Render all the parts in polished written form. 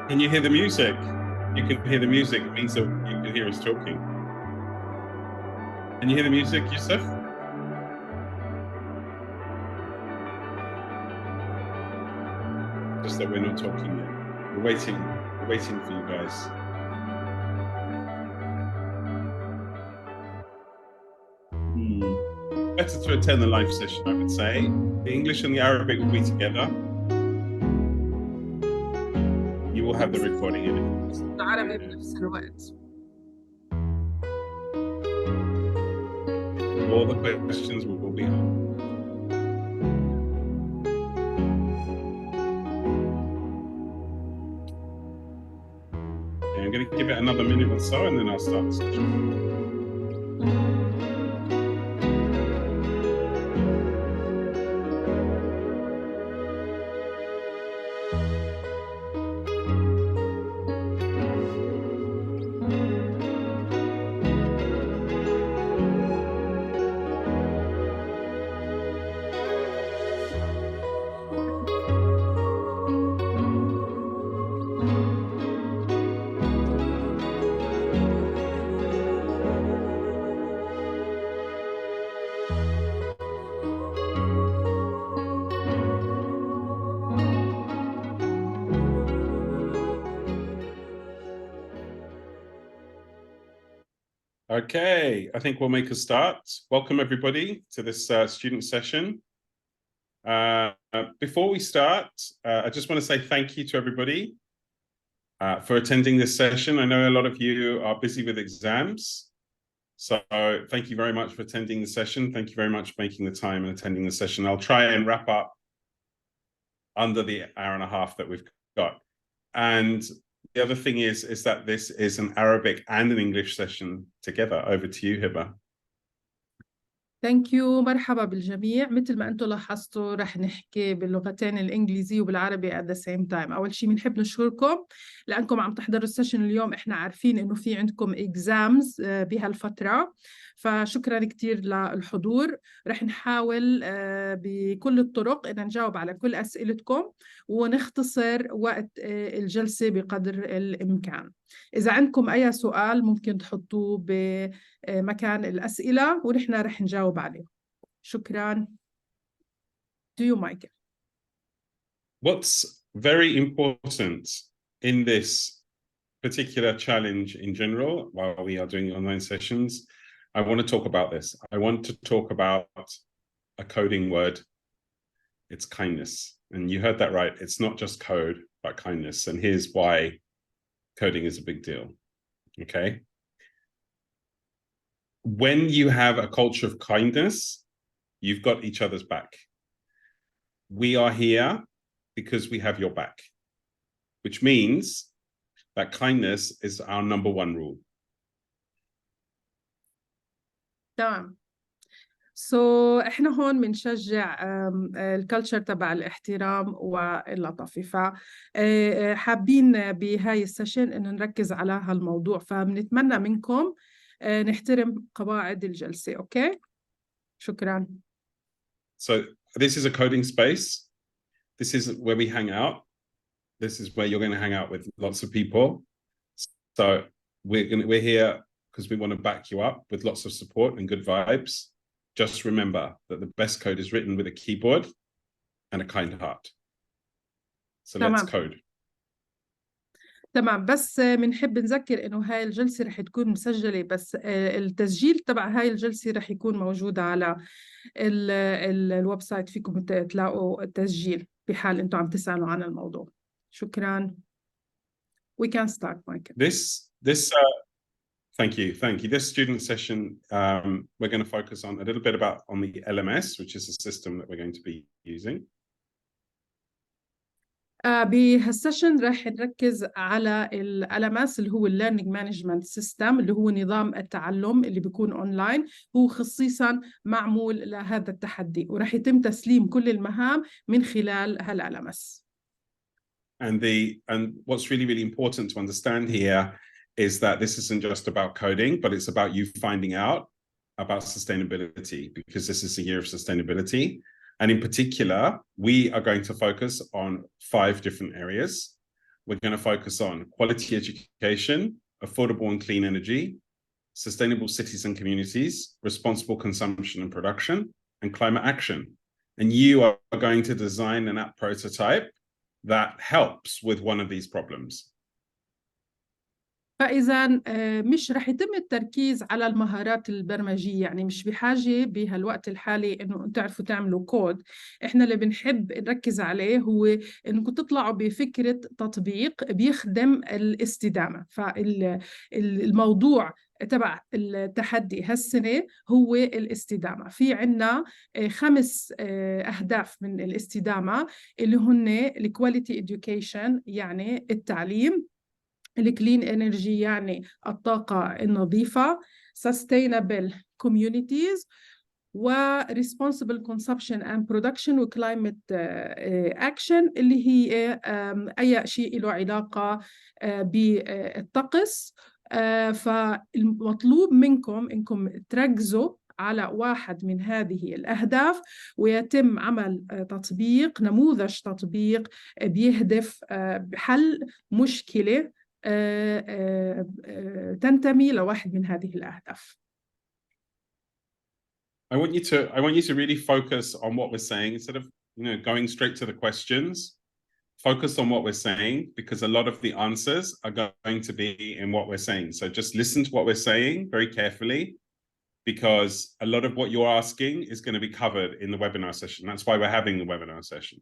Can you hear the music? You can hear the music. It means that you can hear us talking. Can you hear the music, Yusuf? Just that we're not talking yet. We're waiting. We're waiting for you guys. Better to attend the live session, I would say. The English and the Arabic will be together. You will have the recording in it. العربي بنفس الوقت. All the questions will be on. I'm going to give it another minute or so and then I'll start the session. Okay, I think we'll make a start. Welcome everybody to this student session. Before we start, I just want to say thank you to everybody for attending this session. I know a lot of you are busy with exams, so thank you very much for attending the session. Thank you very much for making the time and attending the session. I'll try and wrap up under the hour and a half that we've got. And the other thing is that this is an Arabic and an English session together. Over to you, Hiba. Thank you. مرحبا بالجميع. مثل ما أنتم لاحظتوا رح نحكي باللغتين الإنجليزي وبالعربي at the same time. أول شيء بنحب نشكركم لأنكم عم تحضروا السيشن اليوم. إحنا عارفين إنه في عندكم exams بهالفترة، فشكرا كتير للحضور. رح نحاول بكل الطرق إن نجاوب على كل أسئلتكم ونختصر وقت الجلسة بقدر الإمكان. إذا عندكم أي سؤال ممكن تحطوه بمكان الأسئلة ونحن رح نجاوب عليه. شكراً. To you, Michael. What's very important in this particular challenge in general, while we are doing online sessions, I want to talk about this. I want to talk about a coding word. It's kindness. And you heard that right. It's not just code, but kindness. And here's why coding is a big deal. Okay. When you have a culture of kindness, you've got each other's back. We are here because we have your back, which means that kindness is our number one rule. تمام. إحنا هون بنشجع الكالتشر تبع الاحترام واللطافة، فحابين بهاي السيشن إنه نركز على هالموضوع، فبنتمنى منكم نحترم قواعد الجلسة. أوكي؟ شكراً. So this is a coding space. This is where we hang out. This is where you're going to hang out with lots of people. So we're here because we want to back you up with lots of support and good vibes. Just remember that the best code is written with a keyboard and a kind heart. So let's code. تمام. بس بنحب نذكر إنه هاي الجلسة رح تكون مسجلة، بس التسجيل تبع هاي الجلسة رح يكون موجود على الويب سايت، فيكم تلاقوا التسجيل بحال أنتم عم تسألوا عن الموضوع. شكراً. We can start, Michael. Thank you. This student session, we're going to focus on a little bit on the LMS, which is the system that we're going to be using. بهالسيشن راح نركز على ال LMS اللي هو Learning Management System، اللي هو نظام التعلم اللي بيكون أونلاين، هو خصيصاً معمول لهذا التحدي، وراح يتم تسليم كل المهام من خلال هال LMS. And what's really important to understand here is that this isn't just about coding, but it's about you finding out about sustainability, because this is a year of sustainability. And in particular, we are going to focus on 5 different areas. we're going to focus on quality education, affordable and clean energy, sustainable cities and communities, responsible consumption and production, and climate action. And you are going to design an app prototype that helps with one of these problems. فإذا مش رح يتم التركيز على المهارات البرمجية، يعني مش بحاجة بهالوقت الحالي إنه تعرفوا تعملوا كود. إحنا اللي بنحب نركز عليه هو إنكم تطلعوا بفكرة تطبيق بيخدم الاستدامة. فالموضوع تبع التحدي هالسنة هو الاستدامة. في عنا 5 أهداف من الاستدامة اللي هن الكواليتي education يعني التعليم، الكلين انرجي يعني الطاقة النظيفة، sustainable communities، و responsible consumption and production و climate action اللي هي أي شيء له علاقة بالطقس. فالمطلوب منكم إنكم تركزوا على واحد من هذه الأهداف، ويتم عمل تطبيق، نموذج تطبيق بيهدف حل مشكلة تنتمي لواحد من هذه الأهداف. I want you to really focus on what we're saying instead of going straight to the questions. Focus on what we're saying, because a lot of the answers are going to be in what we're saying. So just listen to what we're saying very carefully, because a lot of what you're asking is going to be covered in the webinar session. That's why we're having the webinar session.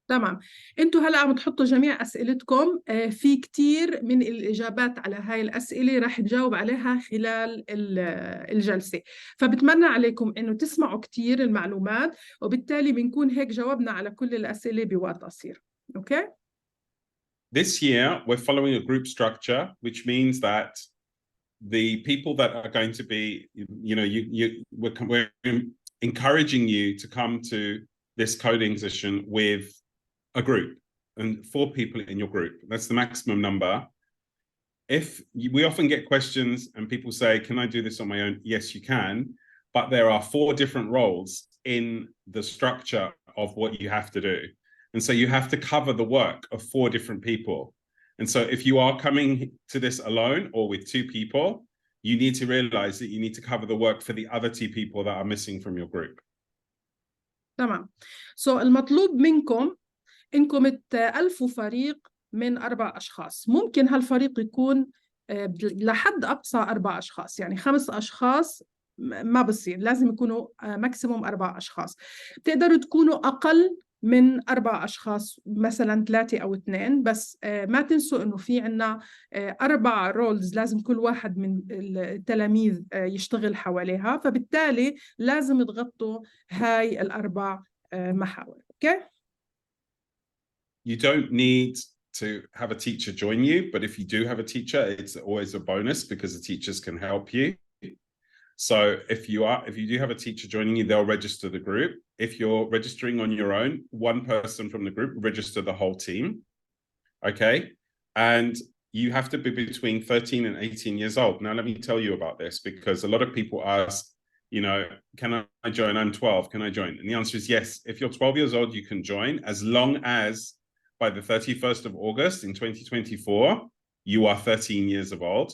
تمام. انتوا هلا عم تحطوا جميع اسئلتكم، في كتير من الاجابات على هاي الاسئله راح نجاوب عليها خلال الجلسه، فبتمنى عليكم انه تسمعوا كتير المعلومات، وبالتالي بنكون هيك جاوبنا على كل الاسئله بوقت قصير. اوكي. This year we're following a group structure, which means that the people that are going to be, we're encouraging you to come to this coding session with a group and 4 people in your group. That's the maximum number. If we often get questions and people say, can I do this on my own? Yes, you can, but there are 4 different roles in the structure of what you have to do. And so you have to cover the work of 4 different people. And so if you are coming to this alone or with 2 people, you need to realize that you need to cover the work for the other 2 people that are missing from your group. تمام. المطلوب منكم إنكم تألفوا فريق من 4 أشخاص. ممكن هالفريق يكون لحد أقصى 4 أشخاص، يعني 5 أشخاص ما بصير، لازم يكونوا ماكسيموم 4 أشخاص. بتقدروا تكونوا أقل من 4 أشخاص، مثلا 3 أو 2، بس ما تنسوا إنه في عنا 4 رولز لازم كل واحد من التلاميذ يشتغل حواليها، فبالتالي لازم تغطوا هاي ال4 محاور. أوكي؟ You don't need to have a teacher join you, but if you do have a teacher, it's always a bonus because the teachers can help you. So if you do have a teacher joining you, they'll register the group. If you're registering on your own, 1 person from the group register the whole team. Okay? And you have to be between 13 and 18 years old. Now, let me tell you about this, because a lot of people ask, can I join? I'm 12. Can I join? And the answer is yes. If you're 12 years old, you can join, as long as by the 31st of August in 2024, you are 13 years of old.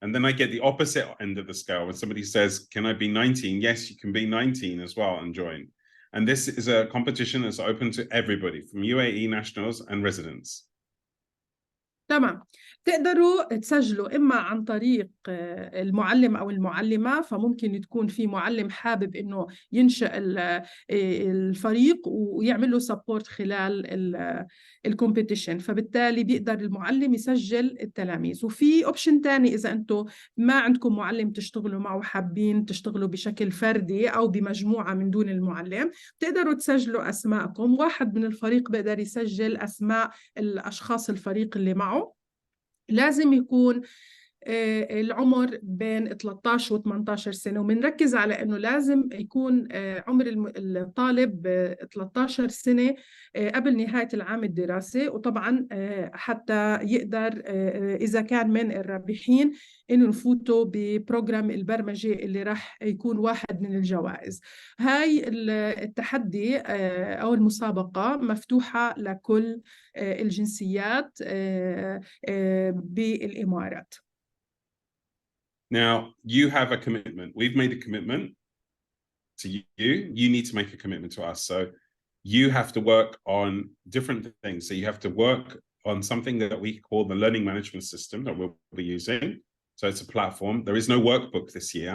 And then I get the opposite end of the scale. When somebody says, can I be 19? Yes, you can be 19 as well and join. And this is a competition that's open to everybody, from UAE nationals and residents. تمام. تقدروا تسجلوا إما عن طريق المعلم أو المعلمة، فممكن تكون في معلم حابب إنه ينشئ الفريق ويعمل له سبورت خلال الكومبيتيشن، فبالتالي بيقدر المعلم يسجل التلاميذ. وفي أوبشن تاني، إذا أنتم ما عندكم معلم تشتغلوا معه، حابين تشتغلوا بشكل فردي أو بمجموعة من دون المعلم، تقدروا تسجلوا أسماءكم. واحد من الفريق بيقدر يسجل أسماء الأشخاص الفريق اللي معه. لازم يكون العمر بين 13 و 18 سنة، وبنركز على أنه لازم يكون عمر الطالب 13 سنة قبل نهاية العام الدراسي. وطبعا حتى يقدر إذا كان من الرابحين إنه نفوتوا ببروجرام البرمجة اللي راح يكون واحد من الجوائز. هاي التحدي أو المسابقة مفتوحة لكل الجنسيات بالإمارات. Now, you have a commitment. We've made a commitment to you. You need to make a commitment to us. So you have to work on different things. So you have to work on something that we call the learning management system that we'll be using. So it's a platform. There is no workbook this year.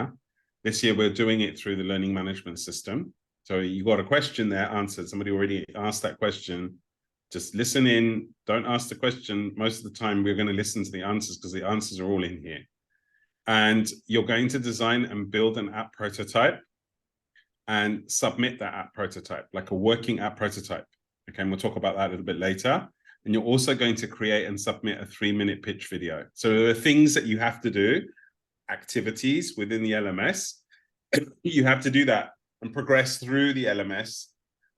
This year, we're doing it through the learning management system. So you got a question there answered. Somebody already asked that question. Just listen in. Don't ask the question. Most of the time, we're going to listen to the answers because the answers are all in here. And you're going to design and build an app prototype and submit that app prototype, like a working app prototype. Okay, and we'll talk about that a little bit later. And you're also going to create and submit a 3-minute pitch video. So there are things that you have to do, activities within the LMS. You have to do that and progress through the LMS,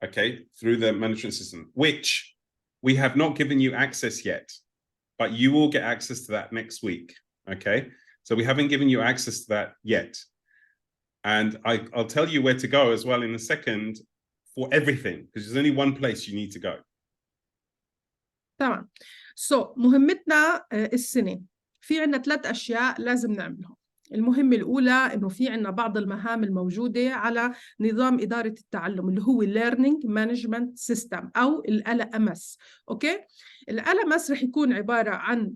okay, through the management system, which we have not given you access yet, but you will get access to that next week, okay? So we haven't given you access to that yet. And I'll tell you where to go as well in a second for everything, because there's only one place you need to go. تمام. مهمتنا السنة في عنا 3 أشياء لازم نعملهم. المهمة الأولى إنه في عنا بعض المهام الموجودة على نظام إدارة التعلم اللي هو Learning Management System أو LMS. أوكي؟ LMS رح يكون عبارة عن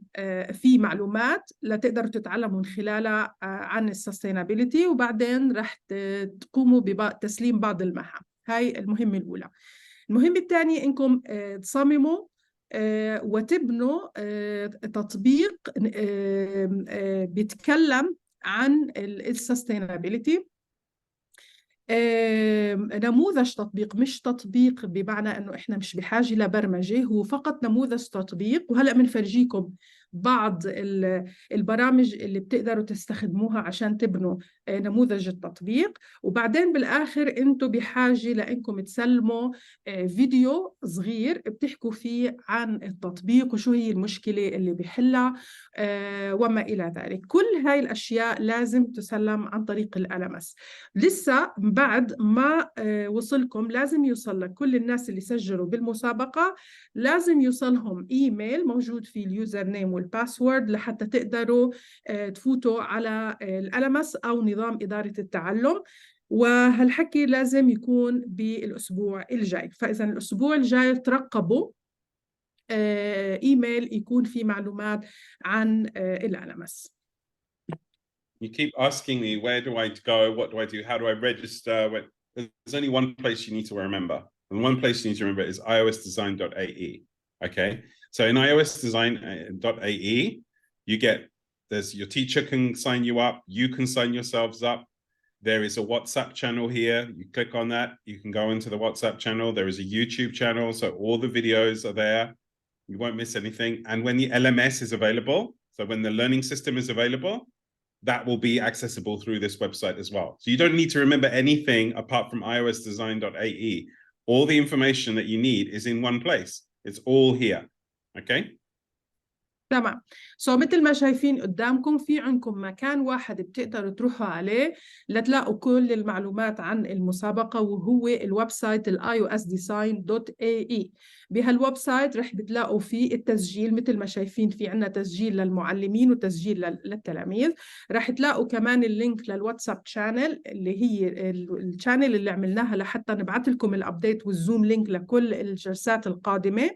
في معلومات لتقدروا تتعلموا من خلالها عن السستينابيليتي، وبعدين رح تقوموا بتسليم بعض المهام. هاي المهمة الأولى. المهمة الثانية إنكم تصمموا وتبنوا تطبيق بيتكلم عن السستينابيليتي. نموذج تطبيق، مش تطبيق بمعنى انه احنا مش بحاجه لبرمجه، هو فقط نموذج تطبيق. وهلا بنفرجيكم بعض البرامج اللي بتقدروا تستخدموها عشان تبنوا نموذج التطبيق. وبعدين بالاخر انتم بحاجه لانكم تسلموا فيديو صغير بتحكوا فيه عن التطبيق وشو هي المشكله اللي بيحلها وما الى ذلك. كل هاي الاشياء لازم تسلم عن طريق الLMS. لسه بعد ما وصلكم لازم يوصل لك كل الناس اللي سجلوا بالمسابقة، لازم يوصلهم إيميل موجود فيه اليوزر نيم والباسورد لحتى تقدروا تفوتوا على الLMS أو نظام إدارة التعلم. وهالحكي لازم يكون بالأسبوع الجاي. فإذا الأسبوع الجاي ترقبوا إيميل يكون فيه معلومات عن الLMS. You keep asking me, where do I go? What do I do? How do I register? There's only one place you need to remember. And one place you need to remember is iosdesign.ae. Okay. So in iosdesign.ae, there's your teacher can sign you up. You can sign yourselves up. There is a WhatsApp channel here. You click on that. You can go into the WhatsApp channel. There is a YouTube channel. So all the videos are there. You won't miss anything. And when the LMS is available, so when the learning system is available, that will be accessible through this website as well. So you don't need to remember anything apart from iosdesign.ae. All the information that you need is in one place. It's all here. Okay? تمام. مثل ما شايفين قدامكم في عندكم مكان واحد بتقدروا تروحوا عليه لتلاقوا كل المعلومات عن المسابقة، وهو الويب سايت iosdesign.ae. بهالويب سايت رح بتلاقوا فيه التسجيل. مثل ما شايفين في عنا تسجيل للمعلمين وتسجيل للتلاميذ. رح تلاقوا كمان اللينك للواتساب شانل اللي هي الشانل اللي عملناها لحتى نبعث لكم الابديت والزوم لينك لكل الجلسات القادمة.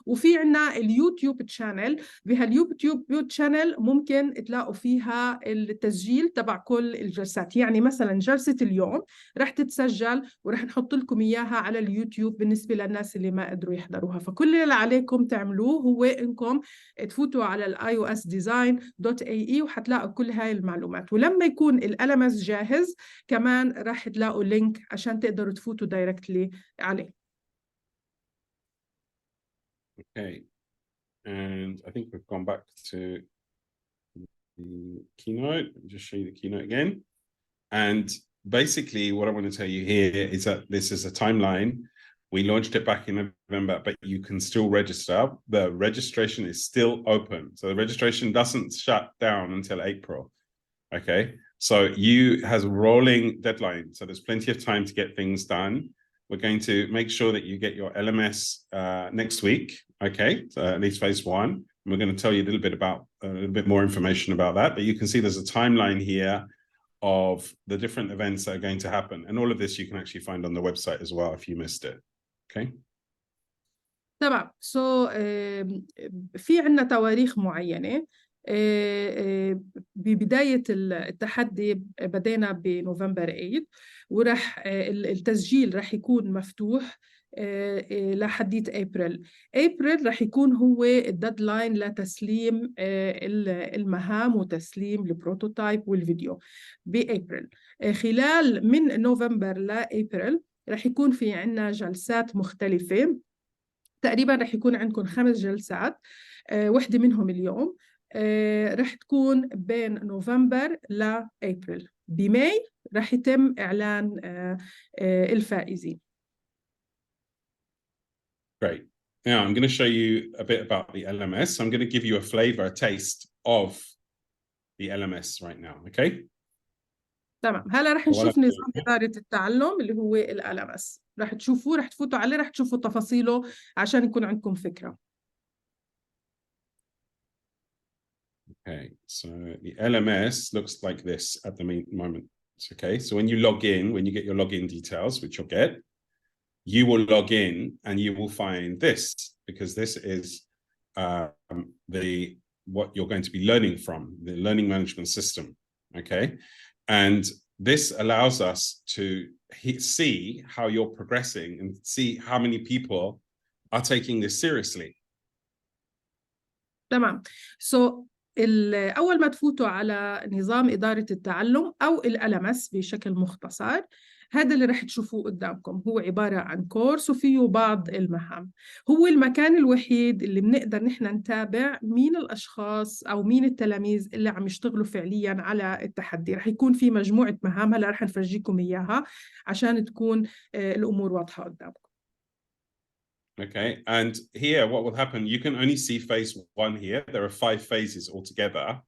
وفي عنا اليوتيوب تشانل. بهاليوتيوب تشانل ممكن تلاقوا فيها التسجيل تبع كل الجلسات. يعني مثلا جلسة اليوم رح تتسجل ورح نحط لكم إياها على اليوتيوب بالنسبة للناس اللي ما قدروا يحضروها. فكل اللي عليكم تعملوه هو إنكم تفوتوا على iosdesign.ae وحتلاقوا كل هاي المعلومات. ولما يكون الLMS جاهز كمان رح تلاقوا لينك عشان تقدروا تفوتوا دايركتلي عليه. Okay, and I think we've gone back to the keynote. Just show you the keynote again. And basically what I want to tell you here is that this is a timeline. We launched it back in November, but you can still register. The registration is still open. So the registration doesn't shut down until April. Okay. So you has a rolling deadline. So there's plenty of time to get things done. We're going to make sure that you get your LMS next week. Okay. So at least phase one. And we're going to tell you a little bit more information about that. But you can see there's a timeline here of the different events that are going to happen. And all of this you can actually find on the website as well if you missed it. Okay. تمام. في عنا تواريخ معينة. ببداية التحدي بدينا بنوفمبر 8 وراح التسجيل راح يكون مفتوح لحديت ابريل راح يكون هو الديدلاين لتسليم المهام وتسليم البروتوتايب والفيديو بابريل. خلال من نوفمبر لابريل راح يكون في عنا جلسات مختلفة. تقريبا رح يكون عندكم 5 جلسات، واحدة منهم اليوم. رح تكون بين نوفمبر لأبريل. بماي رح يتم إعلان الفائزين. Great. Now I'm going to show you a bit about the LMS. I'm going to give you a flavor, a taste of the LMS right now. Okay. تمام. هلا رح نشوف نظام إدارة التعلم اللي هو LMS. رح تشوفوه، رح تفوتوا عليه، رح تشوفوا تفاصيله عشان يكون عندكم فكرة. Okay, so the LMS looks like this at the moment. Okay, so when you log in, when you get your login details, which you'll get, you will log in and you will find this, because this is what you're going to be learning from, the learning management system. Okay, and this allows us to see how you're progressing and see how many people are taking this seriously. تمام. أول ما تفوتوا على نظام إدارة التعلم أو LMS بشكل مختصر، هذا اللي رح تشوفوه قدامكم. هو عبارة عن كورس وفيه بعض المهام. هو المكان الوحيد اللي بنقدر نحن نتابع مين الأشخاص أو مين التلاميذ اللي عم يشتغلوا فعلياً على التحدي. رح يكون في مجموعة مهام هلأ رح نفرجيكم إياها عشان تكون الأمور واضحة قدامكم. Okay, and here what will happen, you can only see phase one here. There are 5 phases altogether,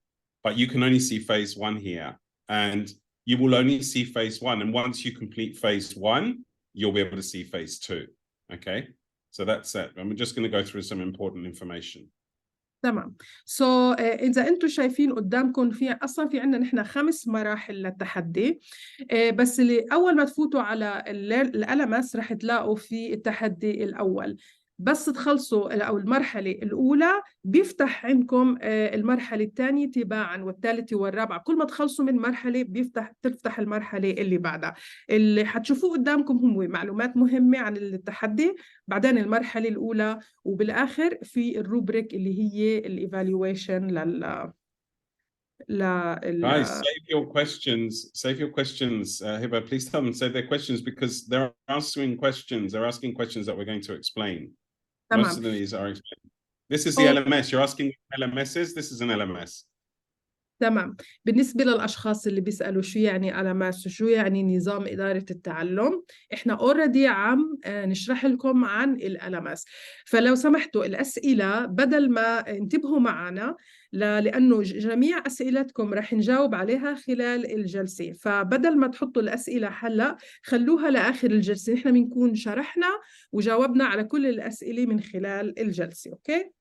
but you can only see phase one here. And you will only see phase one. And once you complete phase one, you'll be able to see phase two. Okay, so that's it. And we're just going to go through some important information. تمام. إذا أنتم شايفين قدامكم في عندنا نحن 5 مراحل للتحدي. بس اللي أول ما تفوتوا على الألمس رح تلاقوا في التحدي الأول. بس تخلصوا أو المرحلة الأولى بيفتح عندكم المرحلة الثانية تباعاً والثالثة والرابعة. كل ما تخلصوا من مرحلة تفتح المرحلة اللي بعدها. اللي حتشوفوه قدامكم هم معلومات مهمة عن التحدي، بعدين المرحلة الأولى، وبالآخر في الروبريك اللي هي الإيفالويشن Guys, save your questions. Hiba, please tell them save their questions, because they're asking questions. They're asking questions that we're going to explain. Most of these are explained. This is the LMS. You're asking LMSs. This is an LMS. تمام. بالنسبة للأشخاص اللي بيسألوا شو يعني LMS وشو يعني نظام إدارة التعلم، إحنا already عم نشرح لكم عن LMS. فلو سمحتوا الأسئلة بدل ما انتبهوا معنا، لأنه جميع أسئلتكم رح نجاوب عليها خلال الجلسة. فبدل ما تحطوا الأسئلة هلأ، خلوها لآخر الجلسة. إحنا بنكون شرحنا وجاوبنا على كل الأسئلة من خلال الجلسة. أوكي؟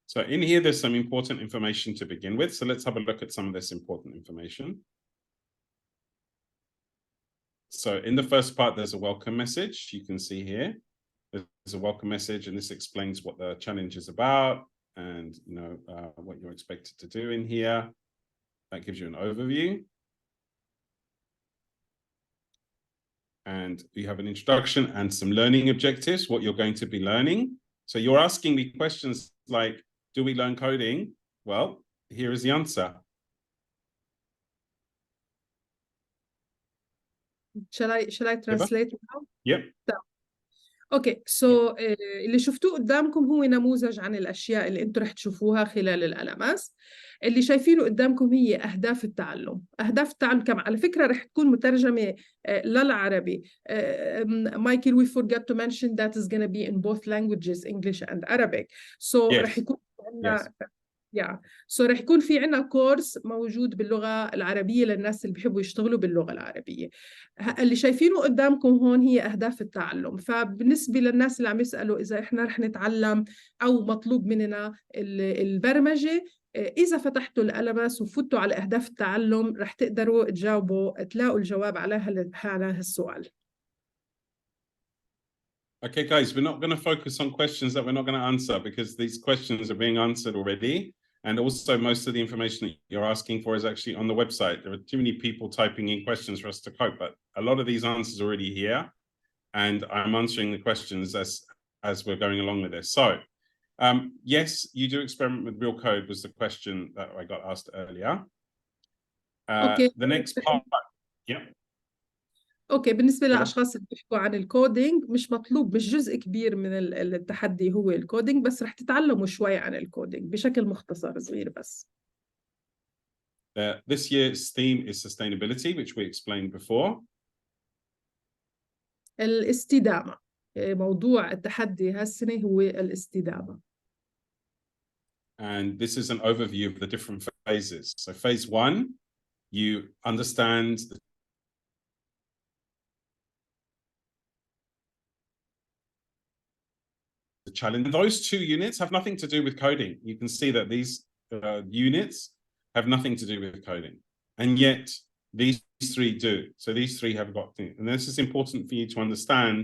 So in here, there's some important information to begin with. So let's have a look at some of this important information. So in the first part, there's a welcome message. You can see here, there's a welcome message, and this explains what the challenge is about and what you're expected to do in here. That gives you an overview. And you have an introduction and some learning objectives, what you're going to be learning. So you're asking me questions like, do we learn coding? Well, here is the answer. Shall I translate now? Yep. اوكي اللي شفتوه قدامكم هو نموذج عن الاشياء اللي انتم رح تشوفوها خلال الالماس. اللي شايفينه قدامكم هي اهداف التعلم. اهداف التعلم كم على فكره رح تكون مترجمه للعربي. Michael, we forgot to mention that is going to be in both languages, English and Arabic. So رح Yes. يكون Yes. رح يكون في عنا كورس موجود باللغة العربية للناس اللي بيحبوا يشتغلوا باللغة العربية. اللي شايفينه قدامكم هون هي أهداف التعلم. فبالنسبة للناس اللي عم يسألوا إذا إحنا رح نتعلم أو مطلوب مننا البرمجة، إذا فتحتوا الألماس وفتوا على أهداف التعلم رح تقدروا تلاقوا الجواب على هالسؤال. Okay, guys, we're not going to focus on questions that we're not going to answer because these questions are being answered already. And also most of the information that you're asking for is actually on the website. There are too many people typing in questions for us to cope, but a lot of these answers are already here. And I'm answering the questions as we're going along with this. So, yes, you do experiment with real code was the question that I got asked earlier. Okay. The next part, yeah. اوكي، بالنسبه للاشخاص اللي بيحكوا عن الكودينج، مش مطلوب، مش جزء كبير من التحدي هو الكودينج، بس رح تتعلموا شوي عن الكودينج بشكل مختصر صغير بس. This year's theme is sustainability, which we explained before. الاستدامه، موضوع التحدي هالسنه هو الاستدامه. And this is an overview of the different phases. So phase 1, you understand the challenge. Those 2 units have nothing to do with coding. You can see that these units have nothing to do with coding. And yet these 3 do. So these 3 have got things. And this is important for you to understand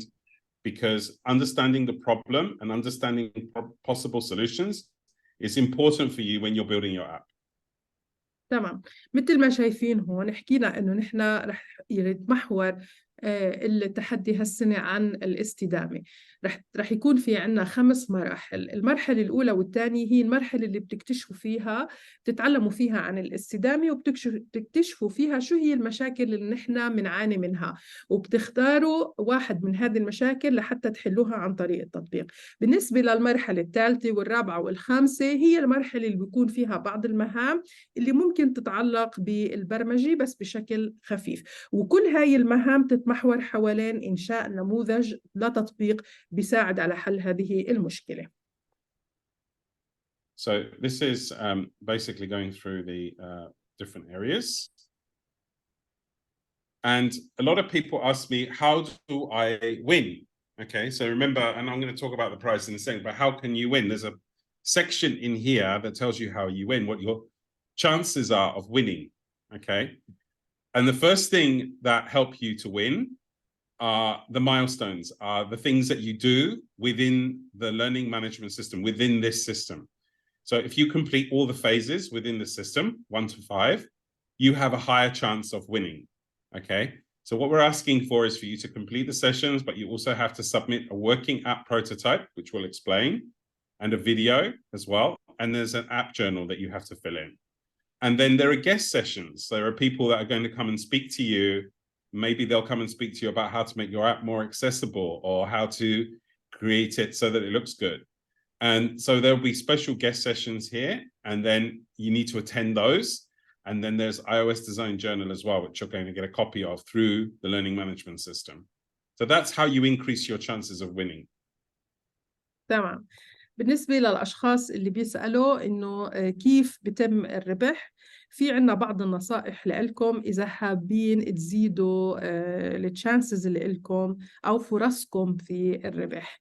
because understanding the problem and understanding possible solutions is important for you when you're building your app. تمام، مثل ما شايفين هون حكينا انه نحن رح يتمحور التحدي هالسنة عن الاستدامة. رح يكون في عنا 5 مراحل. المرحلة الأولى والثانية هي المرحلة اللي بتكتشفوا فيها، بتتعلموا فيها عن الاستدامة وبتكتشفوا فيها شو هي المشاكل اللي نحن بنعاني منها، وبتختاروا واحد من هذه المشاكل لحتى تحلوها عن طريق التطبيق. بالنسبة للمرحلة الثالثة والرابعة والخامسة هي المرحلة اللي بيكون فيها بعض المهام اللي ممكن تتعلق بالبرمجة بس بشكل خفيف، وكل هاي المهام تتمحور حوالين إنشاء نموذج لتطبيق بيساعد على حل هذه المشكلة. So this is basically going through the different areas. And a lot of people ask me, how do I win? Okay, so remember, and I'm going to talk about the prize in a second, but how can you win? There's a section in here that tells you how you win, what your chances are of winning, okay? And the first thing that help you to win are the milestones, are the things that you do within the learning management system, within this system. So if you complete all the phases within the system, 1 to 5, you have a higher chance of winning, okay? So what we're asking for is for you to complete the sessions, but you also have to submit a working app prototype, which we'll explain, and a video as well. And there's an app journal that you have to fill in. And then there are guest sessions. There are people that are going to come and speak to you. Maybe they'll come and speak to you about how to make your app more accessible or how to create it so that it looks good. And so there'll be special guest sessions here, and then you need to attend those. And then there's iOS Design Journal as well, which you're going to get a copy of through the learning management system. So that's how you increase your chances of winning. تمام. بالنسبة للأشخاص اللي بيسألوا إنه كيف بتم الربح، في عنا بعض النصائح لكم إذا حابين تزيدوا التشانسز اللي لكم أو فرصكم في الربح.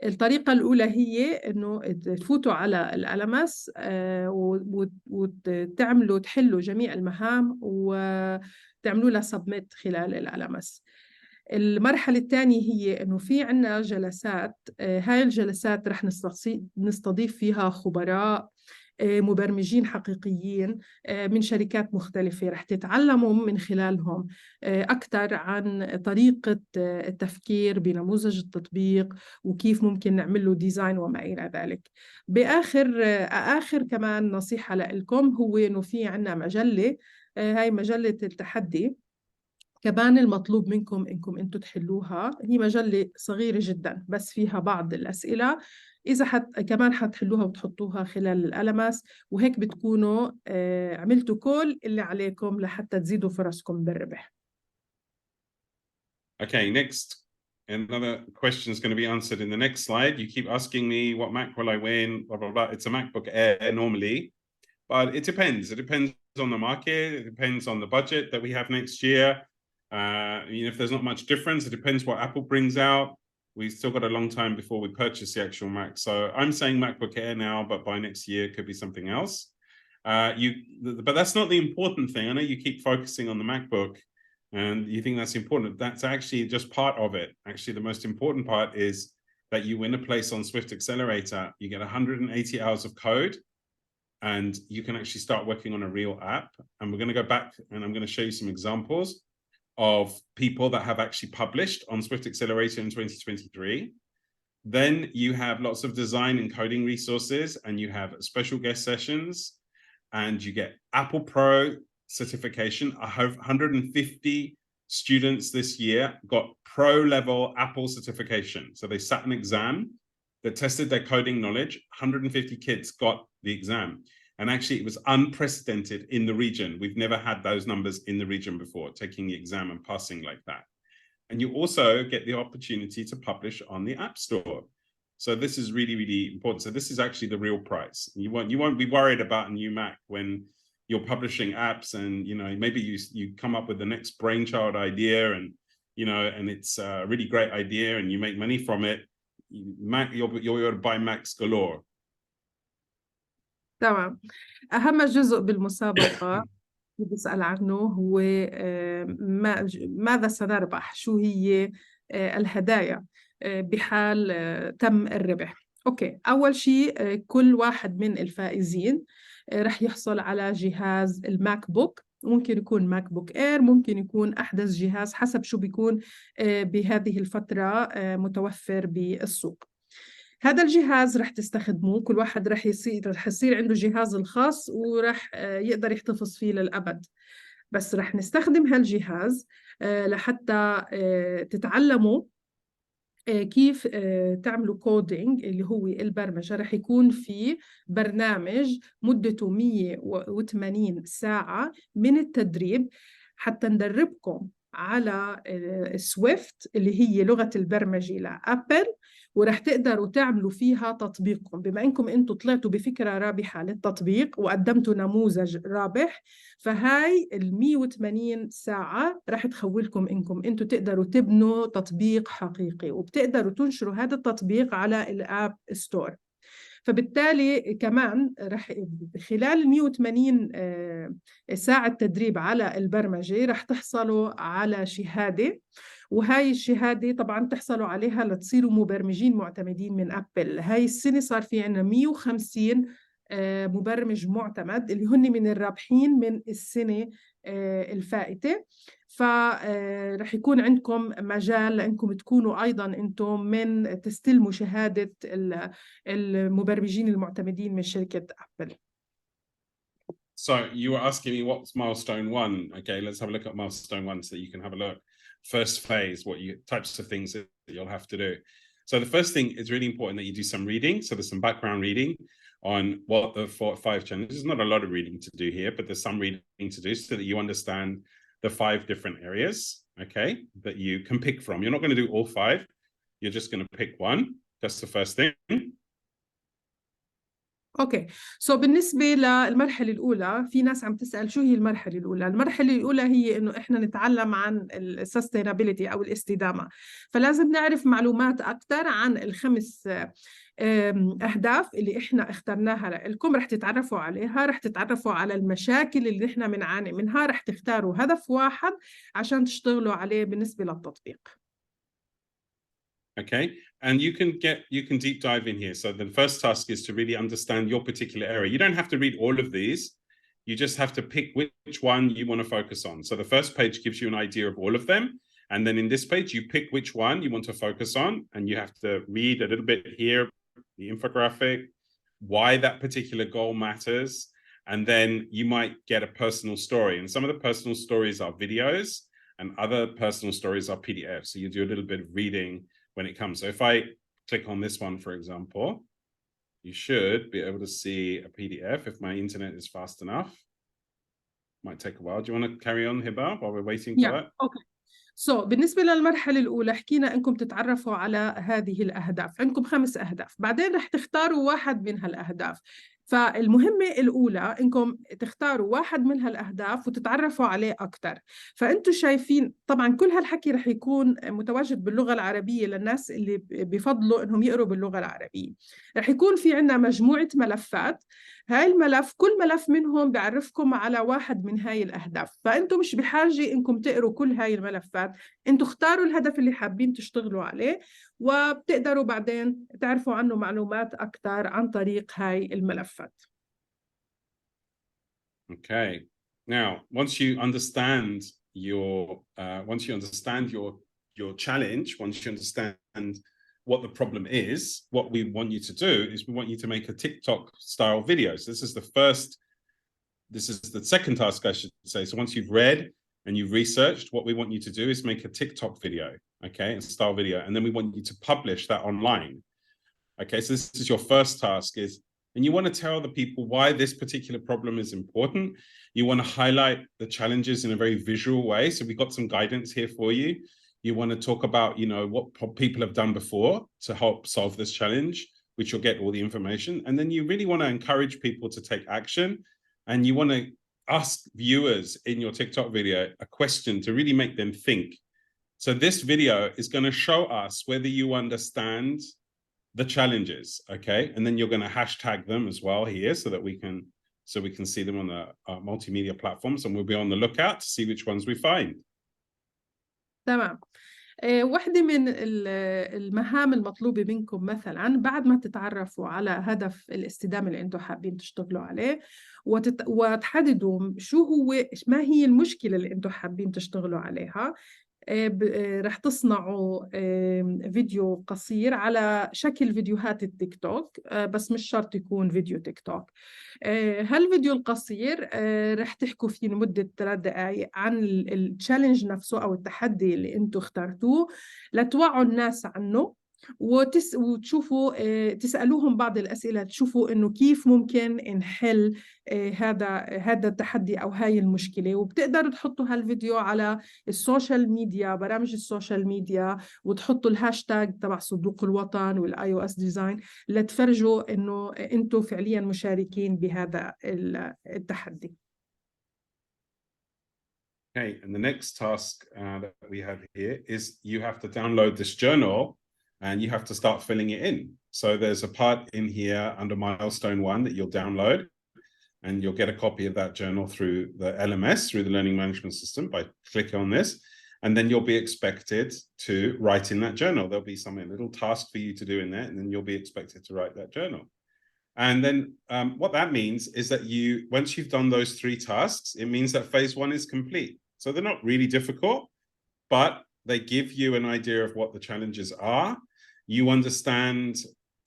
الطريقة الأولى هي إنه تفوتوا على الألماس وتعملوا تحلوا جميع المهام وتعملوا لها سبميت خلال الألماس. المرحلة الثانية هي إنه في عنا جلسات، هاي الجلسات رح نستضيف فيها خبراء مبرمجين حقيقيين من شركات مختلفة، رح تتعلموا من خلالهم أكثر عن طريقة التفكير بنموذج التطبيق وكيف ممكن نعمل له ديزاين وما إلى ذلك. آخر كمان نصيحة لكم هو إنه في عنا مجلة، هاي مجلة التحدي، كمان المطلوب منكم إنكم أنتم تحلوها، هي مجلة صغيرة جدا بس فيها بعض الأسئلة، إذا كمان حتحلوها وتحطوها خلال الألمس، وهيك بتكونوا عملتوا كل اللي عليكم لحتى تزيدوا فرصكم بالربح. Okay, next. Another question is going to be answered in the next slide. You keep asking me what Mac will I win, blah, blah, blah. It's a MacBook Air normally, but it depends. It depends on the market. It depends on the budget that we have next year. If there's not much difference, it depends what Apple brings out. We've still got a long time before we purchase the actual Mac. So I'm saying MacBook Air now, but by next year it could be something else. But that's not the important thing. I know you keep focusing on the MacBook and you think that's important. That's actually just part of it. Actually, the most important part is that you win a place on Swift Accelerator. You get 180 hours of code and you can actually start working on a real app. And we're going to go back and I'm going to show you some examples of people that have actually published on Swift Accelerator in 2023. Then you have lots of design and coding resources, and you have special guest sessions, and you get Apple Pro certification. I have 150 students this year got pro level Apple certification. So they sat an exam that tested their coding knowledge. 150 kids got the exam. And actually, it was unprecedented in the region. We've never had those numbers in the region before, taking the exam and passing like that. And you also get the opportunity to publish on the App Store. So this is really, really important. So this is actually the real price. You won't be worried about a new Mac when you're publishing apps and maybe you come up with the next brainchild idea and it's a really great idea and you make money from it. Mac, you're to buy Macs galore. تمام. أهم جزء بالمسابقة اللي بسأل عنه هو ماذا سنربح؟ شو هي الهدايا بحال تم الربح؟ أوكي، أول شيء كل واحد من الفائزين رح يحصل على جهاز الماك بوك، ممكن يكون ماك بوك إير، ممكن يكون أحدث جهاز حسب شو بيكون بهذه الفترة متوفر بالسوق. هذا الجهاز رح تستخدموه، كل واحد رح يصير عنده جهاز الخاص ورح يقدر يحتفظ فيه للأبد. بس رح نستخدم هالجهاز لحتى تتعلموا كيف تعملوا كودينج اللي هو البرمجة. رح يكون في برنامج مدته 180 ساعة من التدريب حتى ندربكم على سويفت اللي هي لغة البرمجة لأبل، ورح تقدروا تعملوا فيها تطبيقكم. بما انكم انتم طلعتوا بفكرة رابحة للتطبيق وقدمتوا نموذج رابح، فهاي 180 ساعة رح تخولكم انكم انتم تقدروا تبنوا تطبيق حقيقي، وبتقدروا تنشروا هذا التطبيق على الاب ستور. فبالتالي كمان رح خلال 180 ساعة تدريب على البرمجة رح تحصلوا على شهادة، وهاي الشهادة طبعاً تحصلوا عليها لتصيروا مبرمجين معتمدين من أبل. هاي السنة صار في عنا 150 مبرمج معتمد اللي هن من الرابحين من السنة الفائتة. فرح يكون عندكم مجال لأنكم تكونوا أيضاً أنتم من تستلموا شهادة المبرمجين المعتمدين من شركة أبل. So you were asking me what's milestone one. Okay, let's have a look at milestone one so that you can have a look. First phase, types of things that you'll have to do. So the first thing is really important that you do some reading. So there's some background reading on what the 5 challenges. There's not a lot of reading to do here, but there's some reading to do so that you understand the 5 different areas, okay, that you can pick from. You're not going to do all 5. You're just going to pick one. That's the first thing. اوكي، بالنسبه للمرحله الاولى، في ناس عم تسال شو هي المرحله الاولى. المرحله الاولى هي انه احنا نتعلم عن السستينابيليتي او الاستدامه، فلازم نعرف معلومات اكثر عن ال5 اهداف اللي احنا اخترناها لكم. رح تتعرفوا عليها، رح تتعرفوا على المشاكل اللي احنا بنعاني منها، رح تختاروا هدف واحد عشان تشتغلوا عليه بالنسبه للتطبيق. Okay, and you can deep dive in here. So the first task is to really understand your particular area. You don't have to read all of these. You just have to pick which one you want to focus on. So the first page gives you an idea of all of them. And then in this page, you pick which one you want to focus on. And you have to read a little bit here, the infographic, why that particular goal matters. And then you might get a personal story. And some of the personal stories are videos. and other personal stories are PDF. So you do a little bit of reading when it comes. So if I click on this one, for example, you should be able to see a PDF if my internet is fast enough. Might take a while. Do you want to carry on, Hiba, while we're waiting for that? Okay. بالنسبة للمرحلة الأولى حكينا إنكم تتعرفوا على هذه الأهداف. عندكم 5 أهداف، بعدين رح تختاروا واحد من هالأهداف. فالمهمة الأولى إنكم تختاروا واحد من هالأهداف وتتعرفوا عليه أكتر. فأنتوا شايفين طبعاً كل هالحكي رح يكون متواجد باللغة العربية للناس اللي بفضلوا إنهم يقروا باللغة العربية. رح يكون في عنا مجموعة ملفات. هاي الملف كل ملف منهم بيعرفكم على واحد من هاي الأهداف. فأنتوا مش بحاجة إنكم تقروا كل هاي الملفات. أنتوا اختاروا الهدف اللي حابين تشتغلوا عليه وبتقدروا بعدين تعرفوا عنه معلومات أكتر عن طريق هاي الملفات. Okay. Now, once you understand your challenge, once you understand what the problem is, what we want you to do is we want you to make a TikTok style video. So this is the second task, I should say. So once you've read and you've researched, what we want you to do is make a TikTok video, okay, a style video, and then we want you to publish that online. Okay, so this is your first task and you want to tell the people why this particular problem is important. You want to highlight the challenges in a very visual way. So we got some guidance here for you. You want to talk about, what people have done before to help solve this challenge, which you'll get all the information. And then you really want to encourage people to take action. And you want to ask viewers in your TikTok video a question to really make them think. So this video is going to show us whether you understand the challenges, okay? And then you're going to hashtag them as well here so we can see them on the multimedia platforms, and we'll be on the lookout to see which ones we find. تمام. واحدة من المهام المطلوبة منكم مثلا بعد ما تتعرفوا على هدف الاستدامة اللي انتم حابين تشتغلوا عليه وتحددوا ما هي المشكلة اللي انتم حابين تشتغلوا عليها، رح تصنعوا فيديو قصير على شكل فيديوهات التيك توك، بس مش شرط يكون فيديو تيك توك. هالفيديو القصير رح تحكوا فيه لمدة 3 دقائق عن التشالنج نفسه أو التحدي اللي انتوا اخترتوه لتوعوا الناس عنه وتشوفوا تسألوهم بعض الأسئلة تشوفوا إنه كيف ممكن نحل هذا التحدي أو هاي المشكلة. وبتقدروا تحطوا هالفيديو على السوشيال ميديا، برامج السوشيال ميديا، وتحطوا الهاشتاج تبع صندوق الوطن والiOS ديزاين لتفرجوا إنه أنتوا فعليا مشاركين بهذا التحدي. Okay, and the next task that we have here is you have to download this journal and you have to start filling it in. So there's a part in here under milestone 1 that you'll download, and you'll get a copy of that journal through the LMS, through the Learning Management System, by clicking on this. And then you'll be expected to write in that journal. There'll be a little task for you to do in there, and then you'll be expected to write that journal. And then what that means is that once you've done those 3 tasks, it means that phase 1 is complete. So they're not really difficult, but they give you an idea of what the challenges are. You understand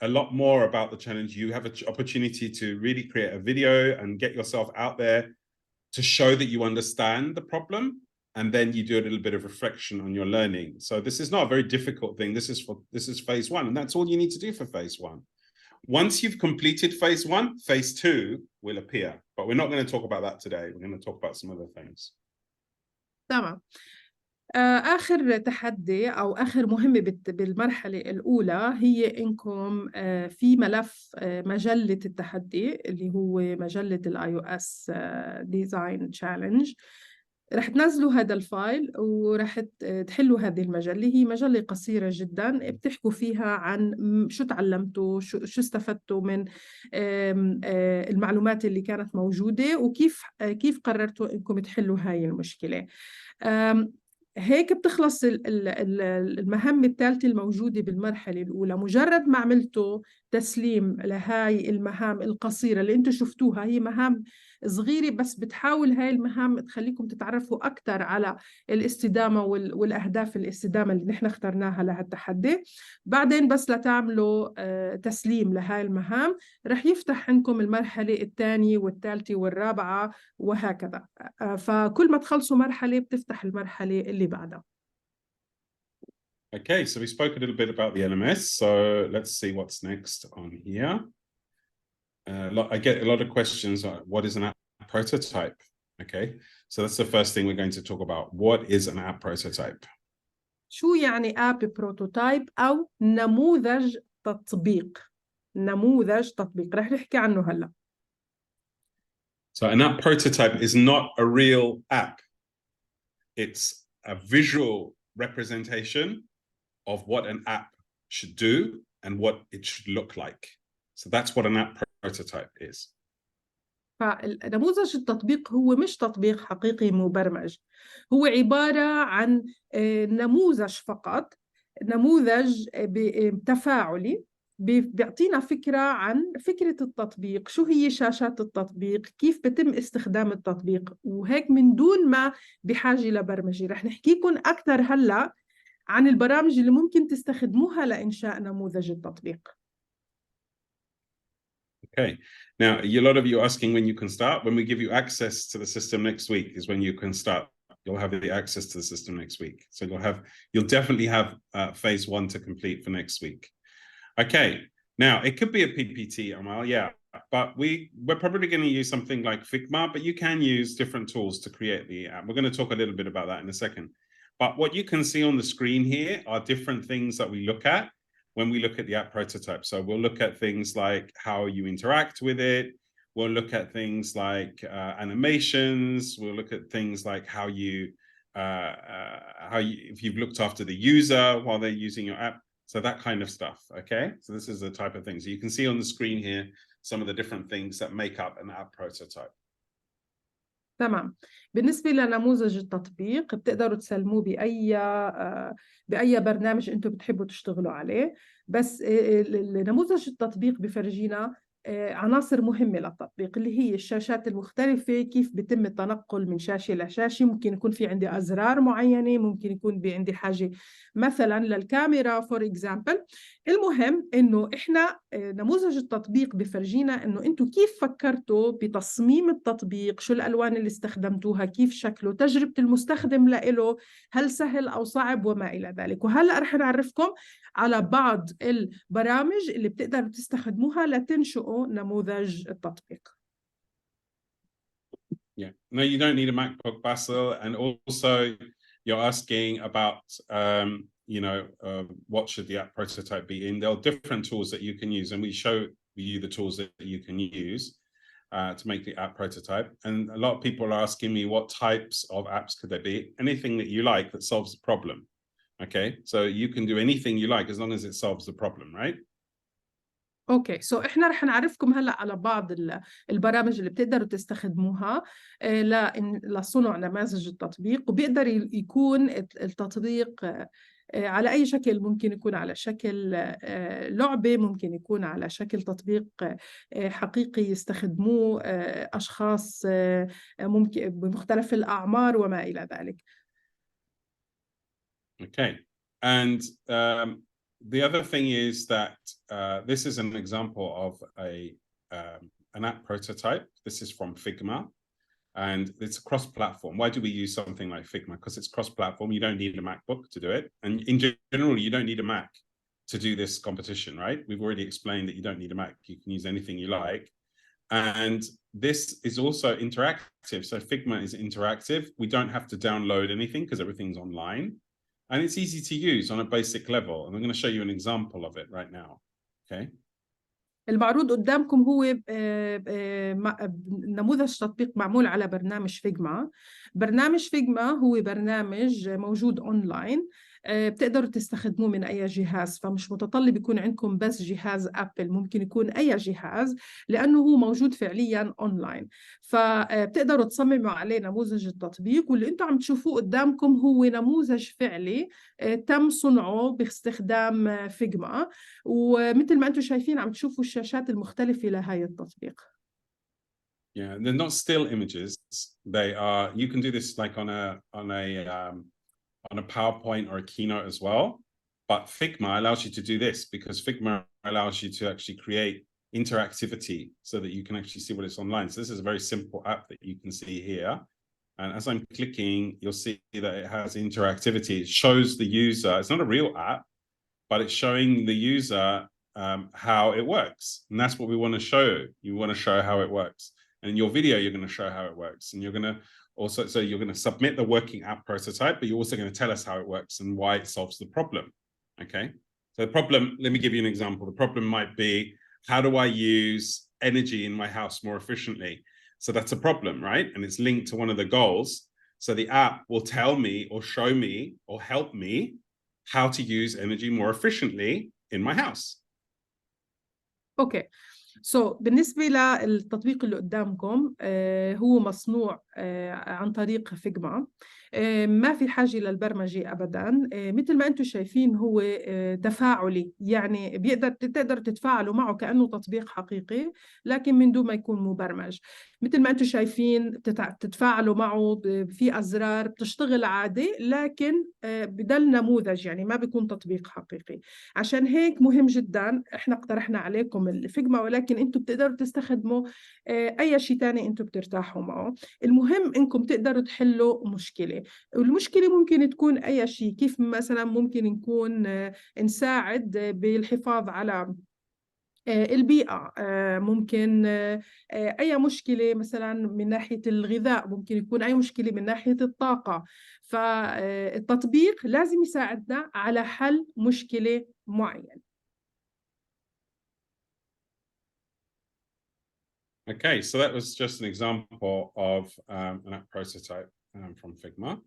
a lot more about the challenge. You have an opportunity to really create a video and get yourself out there to show that you understand the problem. And then you do a little bit of reflection on your learning. So this is not a very difficult thing. This is phase 1, and that's all you need to do for phase 1. Once you've completed phase 1, phase 2 will appear. But we're not going to talk about that today. We're going to talk about some other things. تمام. آخر تحدي أو آخر مهمة بالمرحلة الأولى هي إنكم في ملف مجلة التحدي اللي هو مجلة iOS Design Challenge. رح تنزلوا هذا الفايل ورح تحلوا هذه المجلة. هي مجلة قصيرة جدا بتحكوا فيها عن شو تعلمتوا، شو استفدتوا من المعلومات اللي كانت موجودة، وكيف قررتوا إنكم تحلوا هاي المشكلة. هيك بتخلص المهام الثالثة الموجودة بالمرحلة الأولى. مجرد ما عملتوا تسليم لهاي المهام القصيرة اللي انتوا شفتوها، هي مهام صغيرة، بس بتحاول هاي المهام تخليكم تتعرفوا أكثر على الاستدامة والأهداف الاستدامة اللي نحن اخترناها لهالتحدي. بعدين بس لتعملوا تسليم لهاي المهام رح يفتح عندكم المرحلة الثانية والثالثة والرابعة وهكذا. فكل ما تخلصوا مرحلة بتفتح المرحلة اللي بعدها. Okay, so we spoke a little bit about the LMS. So let's see what's next on here. I get a lot of questions on what is an app prototype. Okay, so that's the first thing we're going to talk about. What is an app prototype? شو يعني app prototype أو نموذج تطبيق؟ نموذج تطبيق رح نحكي عنه هلا. So an app prototype is not a real app. It's a visual representation of what an app should do and what it should look like. So that's what an app prototype is. فنموذج التطبيق هو مش تطبيق حقيقي مبرمج، هو عبارة عن نموذج فقط، نموذج تفاعلي بيعطينا فكرة عن فكرة التطبيق، شو هي شاشات التطبيق، كيف بتم استخدام التطبيق، وهيك من دون ما بحاجة لبرمجة. رح نحكيكم أكثر هلأ عن البرامج اللي ممكن تستخدموها لإنشاء نموذج التطبيق. Okay. Now, a lot of you are asking when you can start. When we give you access to the system next week is when you can start. You'll have the access to the system next week. So you'll definitely have phase 1 to complete for next week. Okay. Now, it could be a PPT, Amal, yeah. But we're probably going to use something like Figma, but you can use different tools to create the app. We're going to talk a little bit about that in a second. But what you can see on the screen here are different things that we look at when we look at the app prototype. So we'll look at things like how you interact with it. We'll look at things like animations. We'll look at things like how you if you've looked after the user while they're using your app. So that kind of stuff, okay? So this is the type of thing. So you can see on the screen here some of the different things that make up an app prototype. تمام. بالنسبة لنموذج التطبيق بتقدروا تسلموه بأي برنامج أنتم بتحبوا تشتغلوا عليه، بس نموذج التطبيق بفرجينا عناصر مهمة للتطبيق اللي هي الشاشات المختلفة، كيف بيتم التنقل من شاشة لشاشة، ممكن يكون في عندي أزرار معينة، ممكن يكون عندي حاجة مثلا للكاميرا فور إكزامبل. المهم إنه إحنا نموذج التطبيق بفرجينا إنه أنتوا كيف فكرتوا بتصميم التطبيق، شو الألوان اللي استخدمتوها، كيف شكله، تجربة المستخدم لإله، هل سهل أو صعب وما إلى ذلك. وهلأ رح نعرفكم على بعض البرامج اللي بتقدروا تستخدموها لتنشئوا نموذج التطبيق. Yeah, no, you don't need a MacBook, Basil. And also you're asking about, what should the app prototype be in? There are different tools that you can use, and we show you the tools that you can use to make the app prototype. And a lot of people are asking me what types of apps could there be? Anything that you like that solves the problem. Okay, so you can do anything you like as long as it solves the problem, right? اوكي، احنا رح نعرفكم هلا على بعض البرامج اللي بتقدروا تستخدموها لصنع نماذج التطبيق، وبيقدر يكون التطبيق على أي شكل. ممكن يكون على شكل لعبة، ممكن يكون على شكل تطبيق حقيقي يستخدموه أشخاص ممكن بمختلف الأعمار وما إلى ذلك. Okay, and the other thing is that this is an example of an app prototype. This is from Figma, and it's cross-platform. Why do we use something like Figma? Because it's cross-platform. You don't need a MacBook to do it. And in general, you don't need a Mac to do this competition, right? We've already explained that you don't need a Mac. You can use anything you like. And this is also interactive. So Figma is interactive. We don't have to download anything because everything's online. And it's easy to use on a basic level. And I'm going to show you an example of it right now. Okay. المعروض قدامكم هو نموذج تطبيق معمول على برنامج فيجما. برنامج فيجما هو برنامج موجود أونلاين، بتقدروا تستخدموه من أي جهاز، فمش متطلب يكون عندكم بس جهاز أبل، ممكن يكون أي جهاز لأنه هو موجود فعلياً أونلاين. فبتقدروا تصمموا عليه نموذج التطبيق، واللي أنتم عم تشوفوه قدامكم هو نموذج فعلي تم صنعه باستخدام فيجما. ومثل ما أنتم شايفين عم تشوفوا الشاشات المختلفة لهاي التطبيق. Yeah, they're not still images. They are. You can do this like on a PowerPoint or a Keynote as well. But Figma allows you to do this because Figma allows you to actually create interactivity so that you can actually see what it's online. So this is a very simple app that you can see here. And as I'm clicking, you'll see that it has interactivity. It shows the user. It's not a real app, but it's showing the user how it works. And that's what we want to show. You want to show how it works. And in your video, you're going to show how it works. And you're going to also, so you're going to submit the working app prototype, but you're also going to tell us how it works and why it solves the problem. Okay. So the problem, let me give you an example. The problem might be, how do I use energy in my house more efficiently? So that's a problem, right? And it's linked to one of the goals. So the app will tell me or show me or help me how to use energy more efficiently in my house. اوكي. بالنسبة للتطبيق اللي قدامكم هو مصنوع عن طريق فيجما. ما في حاجة للبرمجة أبداً. مثل ما أنتم شايفين هو تفاعلي، يعني تقدر تتفاعلوا معه كأنه تطبيق حقيقي لكن من دون ما يكون مبرمج. مثل ما أنتم شايفين تتفاعلوا معه في أزرار بتشتغل عادي، لكن بدل نموذج، يعني ما بيكون تطبيق حقيقي. عشان هيك مهم جداً إحنا اقترحنا عليكم الفيجما، ولكن أنتم بتقدروا تستخدموا أي شيء تاني أنتم بترتاحوا معه. المهم إنكم تقدروا تحلوا مشكلة. والمشكلة ممكن تكون أي شيء، كيف مثلا ممكن نكون نساعد بالحفاظ على البيئة، ممكن أي مشكلة مثلا من ناحية الغذاء، ممكن يكون أي مشكلة من ناحية الطاقة. فالتطبيق لازم يساعدنا على حل مشكلة معينة. Okay, so that was just an example of an app prototype from Figma.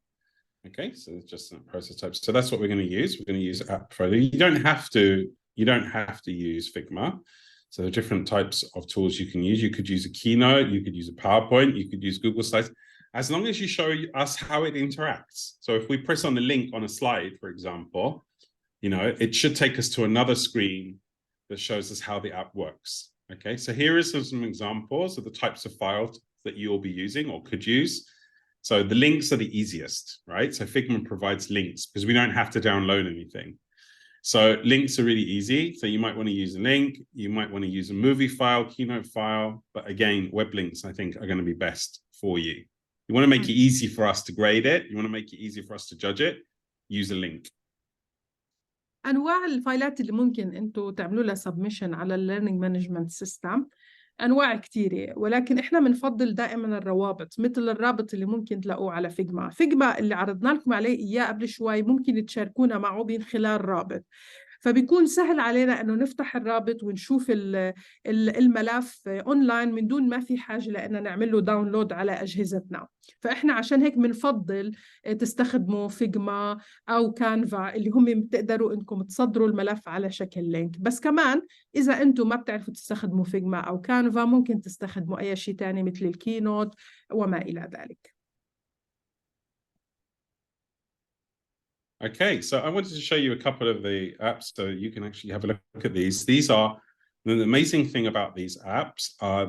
Okay, so it's just a prototype. So that's what we're going to use. We're going to use App Photo. You don't have to use Figma. So there are different types of tools you can use. You could use a Keynote, you could use a PowerPoint, you could use Google Slides, as long as you show us how it interacts. So if we press on the link on a slide, for example, it should take us to another screen that shows us how the app works. Okay, so here is some examples of the types of files that you'll be using or could use. So the links are the easiest, right? So Figma provides links because we don't have to download anything. So links are really easy. So you might want to use a link, you might want to use a movie file, Keynote file, but again, web links, I think, are going to be best for you. You want to make it easy for us to grade it. You want to make it easy for us to judge it. Use a link. أنواع الفايلات اللي ممكن أنتوا تعملوا لها submission على Learning Management System أنواع كتيرة، ولكن إحنا بنفضل دائما الروابط، مثل الرابط اللي ممكن تلاقوه على فيجما اللي عرضنا لكم عليه إياه قبل شوي، ممكن تشاركونا معه من خلال رابط. فبيكون سهل علينا أنه نفتح الرابط ونشوف الملف أونلاين من دون ما في حاجة لأننا نعمل له داونلود على أجهزتنا. فإحنا عشان هيك بنفضل تستخدموا فيجما أو كانفا اللي هم بتقدروا إنكم تصدروا الملف على شكل لينك. بس كمان إذا أنتم ما بتعرفوا تستخدموا فيجما أو كانفا ممكن تستخدموا أي شيء تاني مثل الكينوت وما إلى ذلك. Okay, so I wanted to show you a couple of the apps so you can actually have a look at these. These are, the amazing thing about these apps are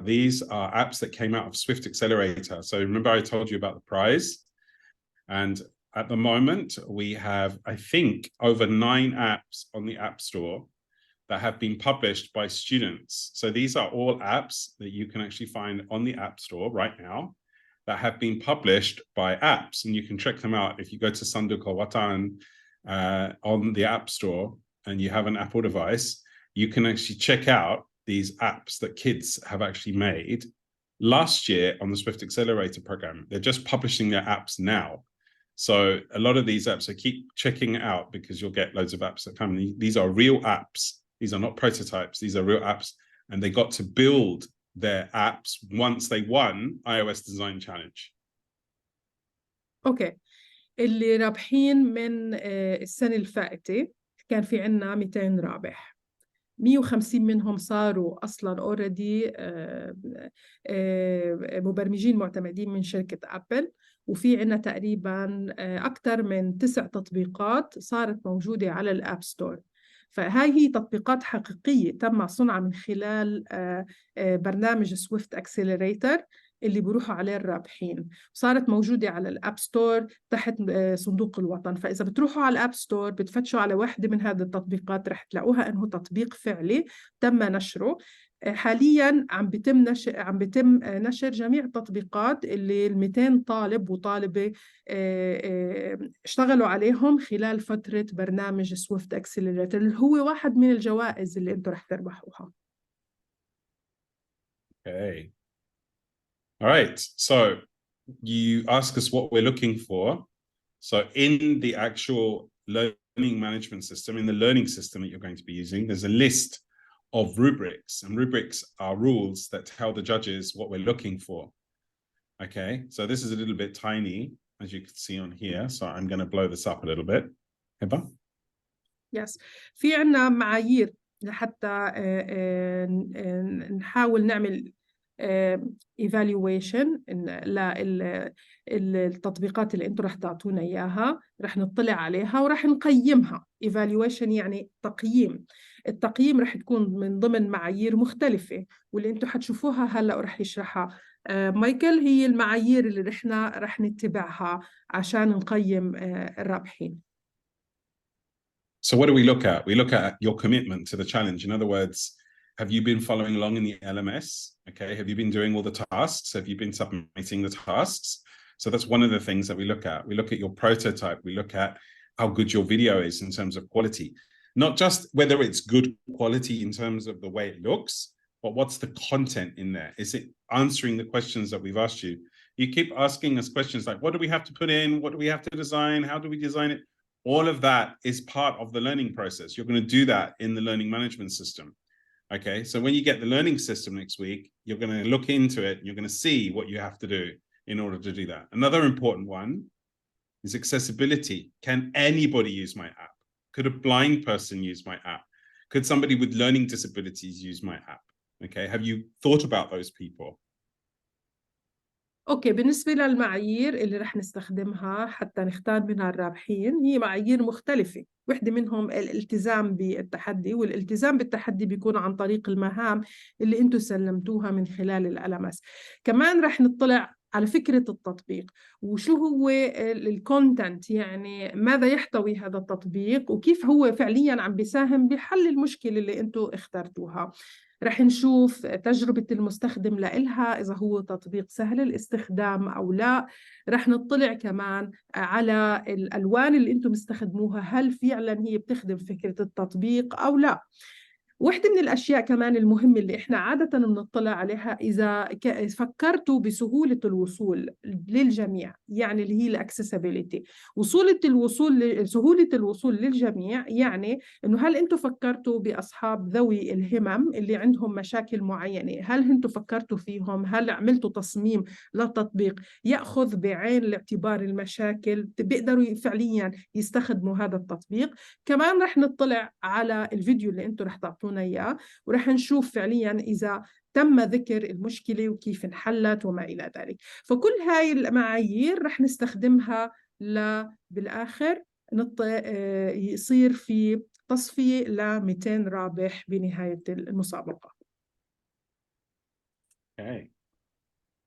apps that came out of Swift Accelerator. So remember I told you about the prize? And at the moment, we have, I think, over 9 apps on the App Store that have been published by students. So these are all apps that you can actually find on the App Store right now that have been published by apps, and you can check them out if you go to Sanduqa Watan on the App Store and you have an Apple device. You can actually check out these apps that kids have actually made last year on the Swift Accelerator program. They're just publishing their apps now. So a lot of these apps, so keep checking it out because you'll get loads of apps that come. These are real apps. These are not prototypes. These are real apps, and they got to build their apps once they won iOS Design Challenge. اوكي، اللي رابحين من السنة الفائتة كان في عنا 200 رابح. 150 منهم صاروا أصلاً already مبرمجين معتمدين من شركة أبل، وفي عنا تقريباً أكثر من 9 تطبيقات صارت موجودة على الأب ستور. فهاي هي تطبيقات حقيقية تم صنعها من خلال برنامج سويفت أكسلريتر اللي بيروحوا عليه الرابحين. صارت موجودة على الأب ستور تحت صندوق الوطن. فإذا بتروحوا على الأب ستور بتفتشوا على واحدة من هذه التطبيقات رح تلاقوها إنه تطبيق فعلي تم نشره. حاليا عم بيتم نشر جميع التطبيقات اللي ال 200 طالب وطالبة اشتغلوا عليهم خلال فترة برنامج سويفت اكسلريتور، اللي هو واحد من الجوائز اللي انتم رح تربحوها. Okay. All right. So you ask us what we're looking for. So in the actual learning management system, in the learning system that you're going to be using, there's a list of rubrics, and rubrics are rules that tell the judges what we're looking for. Okay, so this is a little bit tiny, as you can see on here. So I'm going to blow this up a little bit. Heba? Yes. في عنا معايير لحتى نحاول نعمل evaluation للتطبيقات اللي انتم رح تعطونا اياها، رح نطلع عليها ورح نقيمها. evaluation يعني تقييم. التقييم رح تكون من ضمن معايير مختلفة، واللي انتم حتشوفوها هلا ورح يشرحها مايكل. هي المعايير اللي رح نتبعها عشان نقيم الرابحين. So what do we look at? We look at your commitment to the challenge. In other words, have you been following along in the LMS? Okay, have you been doing all the tasks? Have you been submitting the tasks? So that's one of the things that we look at. We look at your prototype. We look at how good your video is in terms of quality. Not just whether it's good quality in terms of the way it looks, but what's the content in there? Is it answering the questions that we've asked you? You keep asking us questions like, what do we have to put in? What do we have to design? How do we design it? All of that is part of the learning process. You're going to do that in the learning management system. Okay, so when you get the learning system next week, you're going to look into it and you're going to see what you have to do in order to do that. Another important one is accessibility. Can anybody use my app? Could a blind person use my app? Could somebody with learning disabilities use my app? Okay, have you thought about those people? أوكي، بالنسبة للمعايير اللي رح نستخدمها حتى نختار منها الرابحين، هي معايير مختلفة. واحدة منهم الالتزام بالتحدي، والالتزام بالتحدي بيكون عن طريق المهام اللي انتم سلمتوها من خلال الألمس. كمان رح نطلع على فكرة التطبيق، وشو هو الكونتنت، يعني ماذا يحتوي هذا التطبيق وكيف هو فعليا عم بيساهم بحل المشكلة اللي انتم اخترتوها. رح نشوف تجربة المستخدم لإلها إذا هو تطبيق سهل الاستخدام أو لا. رح نطلع كمان على الألوان اللي أنتم استخدموها، هل فعلا هي بتخدم فكرة التطبيق أو لا. واحدة من الأشياء كمان المهمة اللي إحنا عادة بنطلع عليها إذا فكرتوا بسهولة الوصول للجميع، يعني اللي هي الأكسسبيليتي. سهولة الوصول للجميع يعني إنه هل أنتم فكرتوا بأصحاب ذوي الهمم اللي عندهم مشاكل معينة؟ هل أنتم فكرتوا فيهم؟ هل عملتوا تصميم للتطبيق يأخذ بعين الاعتبار المشاكل بيقدروا فعليا يستخدموا هذا التطبيق؟ كمان رح نطلع على الفيديو اللي أنتم رح تعطونا إياه، ورح نشوف فعليا إذا تم ذكر المشكلة وكيف انحلت وما إلى ذلك. فكل هاي المعايير رح نستخدمها بالآخر يصير في تصفية ل 200 رابح بنهاية المسابقة. Okay.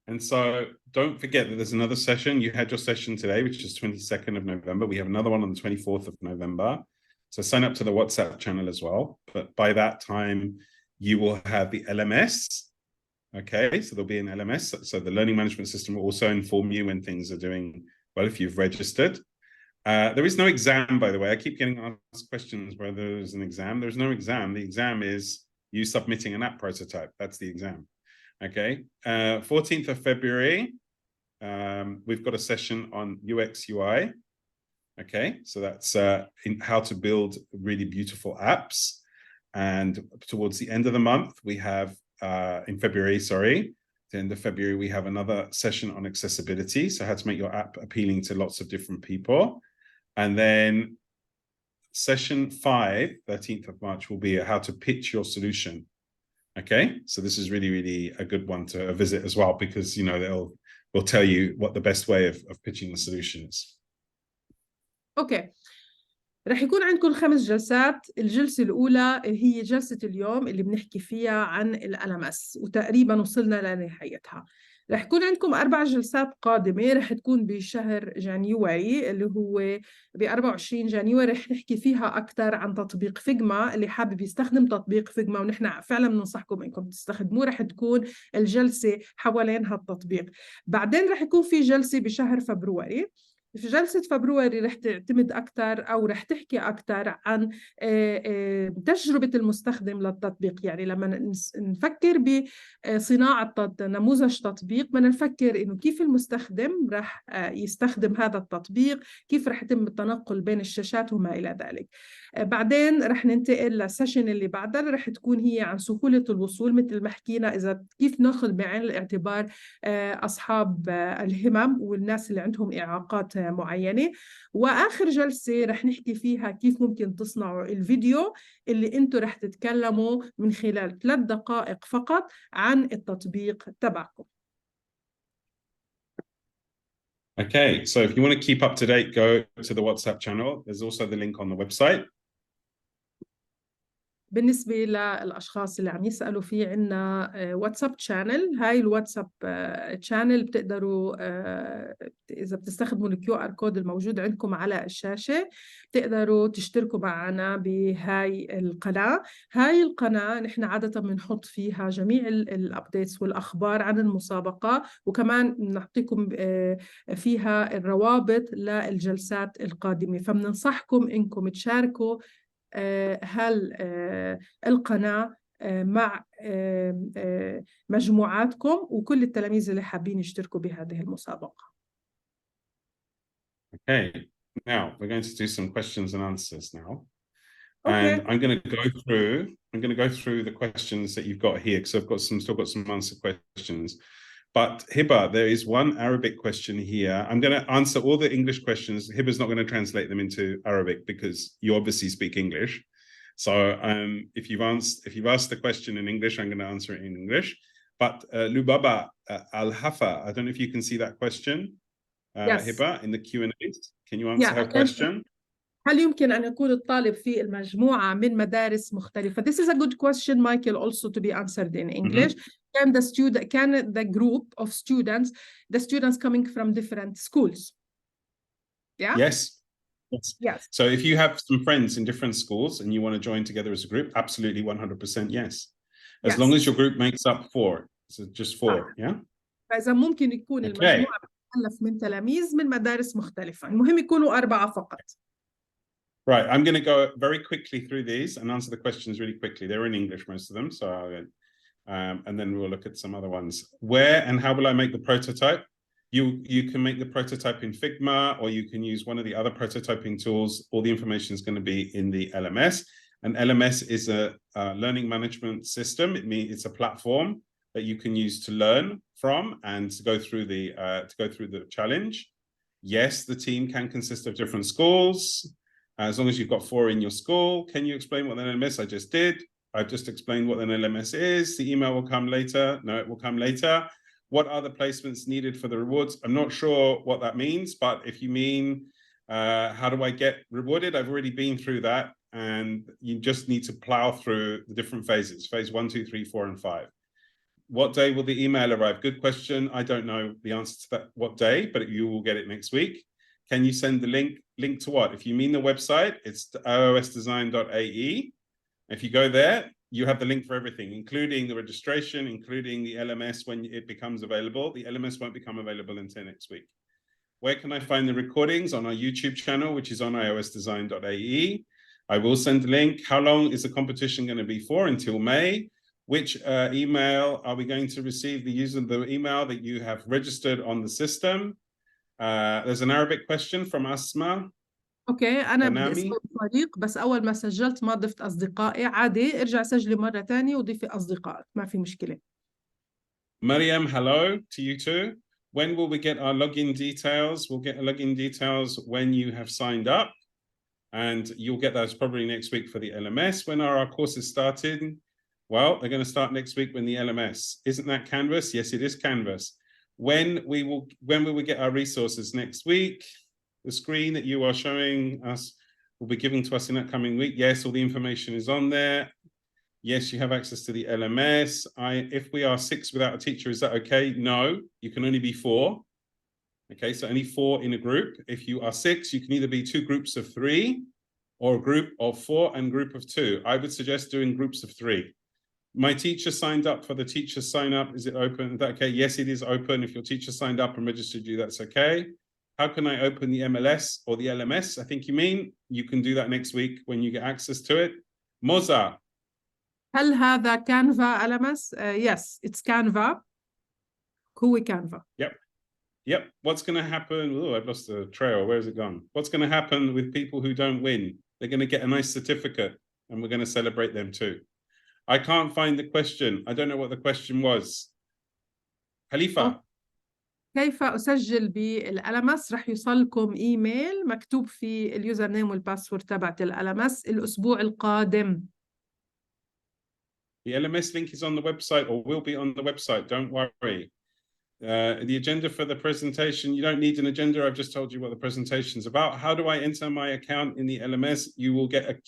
And so don't forget that there's another session. You had your session today, which is 22nd of November. We have another one on the 24th of November. So sign up to the WhatsApp channel as well. But by that time, you will have the LMS. Okay, so there'll be an LMS. So the learning management system will also inform you when things are doing well if you've registered. There is no exam, by the way. I keep getting asked questions whether there's an exam. There's no exam. The exam is you submitting an app prototype. That's the exam. Okay, 14th of February, we've got a session on UX UI. Okay, so that's in how to build really beautiful apps. And towards the end of the month, we have, in February, sorry, the end of February, we have another session on accessibility. So how to make your app appealing to lots of different people. And then session 5, 13th of March, will be how to pitch your solution. Okay, so this is really, really a good one to visit as well, because, you know, they'll tell you what the best way of pitching the solution is. أوكي، رح يكون عندكم 5 جلسات. الجلسة الأولى هي جلسة اليوم اللي بنحكي فيها عن الألمس وتقريبا وصلنا لنهايتها. رح يكون عندكم 4 جلسات قادمة، رح تكون بشهر جانيوري اللي هو ب 24 جانيوري. رح نحكي فيها أكثر عن تطبيق فيجما. اللي حابب يستخدم تطبيق فيجما ونحن فعلا بننصحكم إنكم تستخدموه، رح تكون الجلسة حوالين هالتطبيق. بعدين رح يكون في جلسة بشهر فبراير. في جلسة فبراير رح تعتمد أكثر أو رح تحكي أكثر عن تجربة المستخدم للتطبيق. يعني لما نفكر بصناعة نموذج تطبيق بدنا نفكر إنه كيف المستخدم رح يستخدم هذا التطبيق، كيف رح يتم التنقل بين الشاشات وما إلى ذلك. بعدين رح ننتقل للسيشن اللي بعدها، رح تكون هي عن سهولة الوصول مثل ما حكينا، إذا كيف ناخذ بعين الاعتبار أصحاب الهمم والناس اللي عندهم إعاقات معينة. وآخر جلسة رح نحكي فيها كيف ممكن تصنعوا الفيديو اللي أنتوا رح تتكلموا من خلال 3 دقائق فقط عن التطبيق تبعكم. Okay, so if you want to keep up to date, go to the WhatsApp channel. There's also the link on the website. بالنسبة للأشخاص اللي عم يسألوا، في عنا واتساب تشانل. هاي الواتساب تشانل بتقدروا إذا بتستخدموا الكيو آر كود الموجود عندكم على الشاشة بتقدروا تشتركوا معنا بهاي القناة. هاي القناة نحن عادة بنحط فيها جميع الأبديتس والأخبار عن المسابقة، وكمان نعطيكم فيها الروابط للجلسات القادمة. فبننصحكم إنكم تشاركوا القناة مع مجموعاتكم وكل التلاميذ اللي حابين يشتركوا بهذه المسابقة. Okay, now we're going to do some questions and answers now. Okay. And I'm going to go through the questions that you've got here because I've still got some answer questions. But Hiba, there is one Arabic question here. I'm going to answer all the English questions. Hiba's not going to translate them into Arabic because you obviously speak English. So if you've asked the question in English, I'm going to answer it in English. But Lubaba Al-Hafa, I don't know if you can see that question, yes. Hiba, in the Q&As. Can you answer her question? هل يمكن أن يكون الطالب في المجموعة من مدارس مختلفة? This is a good question, Michael, also to be answered in English. Can the group of students, the students coming from different schools? Yeah? Yes. Yes. So if you have some friends in different schools and you want to join together as a group, absolutely 100% yes. As long as your group makes up 4. So just 4, yeah? فإذا ممكن يكون المجموعة بتتألف من تلاميذ من مدارس مختلفة. المهم يكونوا 4 فقط. Right, I'm going to go very quickly through these and answer the questions really quickly. They're in English, most of them, so and then we'll look at some other ones. Where and how will I make the prototype? You can make the prototype in Figma, or you can use one of the other prototyping tools. All the information is going to be in the LMS. And LMS is a learning management system. It's a platform that you can use to learn from and to go through the challenge. Yes, the team can consist of different schools. As long as you've got 4 in your school. Can you explain what an LMS? I just did. I've just explained what an LMS is. The email will come later. No, it will come later. What are the placements needed for the rewards? I'm not sure what that means, but if you mean, how do I get rewarded? I've already been through that, and you just need to plow through the different phases, phase 1, 2, 3, 4, and 5. What day will the email arrive? Good question. I don't know the answer to that, what day, but you will get it next week. Can you send the link to what? If you mean the website, it's iosdesign.ae. If you go there, you have the link for everything, including the registration, including the LMS when it becomes available. The LMS won't become available until next week. Where can I find the recordings? On our YouTube channel, which is on iosdesign.ae. I will send the link. How long is the competition going to be for? Until May. Which email are we going to receive? The user of the email that you have registered on the system. There's an Arabic question from Asma. اوكي انا بدي اسوي فريق بس اول ما سجلت ما ضفت اصدقائي. عادي ارجع سجلي مره ثانيه وضيفي اصدقائك، ما في مشكله. Mariam, hello to you too. When will we get our login details? We'll get login details when you have signed up, and you'll get those probably next week for the LMS. When are our courses starting? Well, they're going to start next week when the LMS. Isn't that Canvas? Yes, it is Canvas. When will we get our resources next week? The screen that you are showing us will be given to us in that coming week. Yes, all the information is on there. Yes, you have access to the LMS. If we are 6 without a teacher, is that okay? No, you can only be 4. Okay, so only 4 in a group. If you are 6, you can either be 2 groups of 3 or a group of 4 and group of 2. I would suggest doing groups of 3. My teacher signed up for the teacher sign up. Is it open? Is that okay? Yes, it is open. If your teacher signed up and registered you, that's okay. How can I open the MLS or the LMS? I think you mean you can do that next week when you get access to it. Moza. هل هذا كانفا LMS? Yes, it's Canva. هو Canva. Yep. What's going to happen? Oh, I've lost the trail. Where's it gone? What's going to happen with people who don't win? They're going to get a nice certificate and we're going to celebrate them too. I can't find the question. I don't know what the question was. Khalifa. كيف أسجل بالLMS؟ رح يوصلكم إيميل مكتوب فيه اليوزر نيم والباسورد تبعت الLMS الأسبوع القادم. The LMS link is on the website or will be on the website. Don't worry. The agenda for the presentation, you don't need an agenda. I've just told you what the presentation is about. How do I enter my account in the LMS? You will get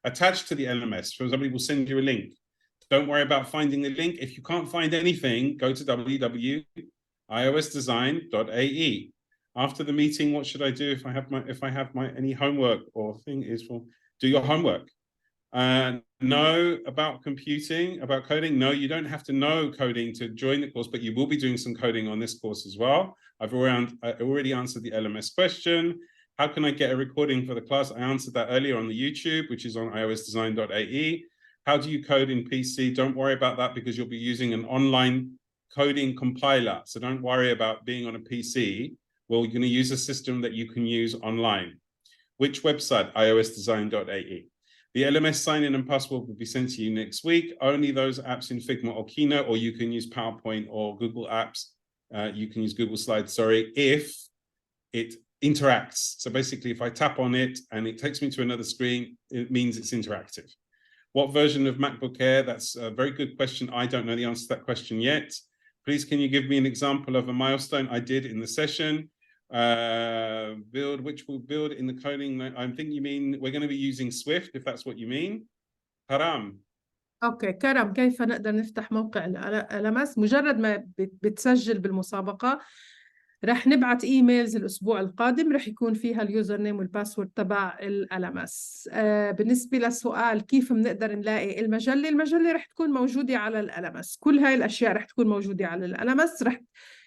attached to the LMS. So somebody will send you a link. Don't worry about finding the link. If you can't find anything, go to www.iosdesign.ae. After the meeting, what should I do if I have my any homework or thing is for do your homework. Know about computing, about coding. No, you don't have to know coding to join the course, but you will be doing some coding on this course as well. I already answered the LMS question. How can I get a recording for the class? I answered that earlier on the YouTube, which is on iosdesign.ae. How do you code in PC? Don't worry about that because you'll be using an online coding compiler. So don't worry about being on a PC. Well, you're going to use a system that you can use online. Which website? iosdesign.ae. The LMS sign-in and password will be sent to you next week. Only those apps in Figma or Keynote, or you can use PowerPoint or Google Apps. You can use Google Slides, if it interacts. So basically, if I tap on it and it takes me to another screen, it means it's interactive. What version of MacBook Air? That's a very good question. I don't know the answer to that question yet. Please, can you give me an example of a milestone I did in the session? Which will build in the coding. I think you mean we're going to be using Swift, if that's what you mean. Karam. اوكي كرم، كيف نقدر نفتح موقع LMS؟ مجرد ما بتسجل بالمسابقة رح نبعت ايميلز الاسبوع القادم رح يكون فيها اليوزر نيم والباسورد تبع LMS. بالنسبة للسؤال كيف بنقدر نلاقي المجلة رح تكون موجودة على LMS. كل هاي الاشياء رح تكون موجودة على LMS. رح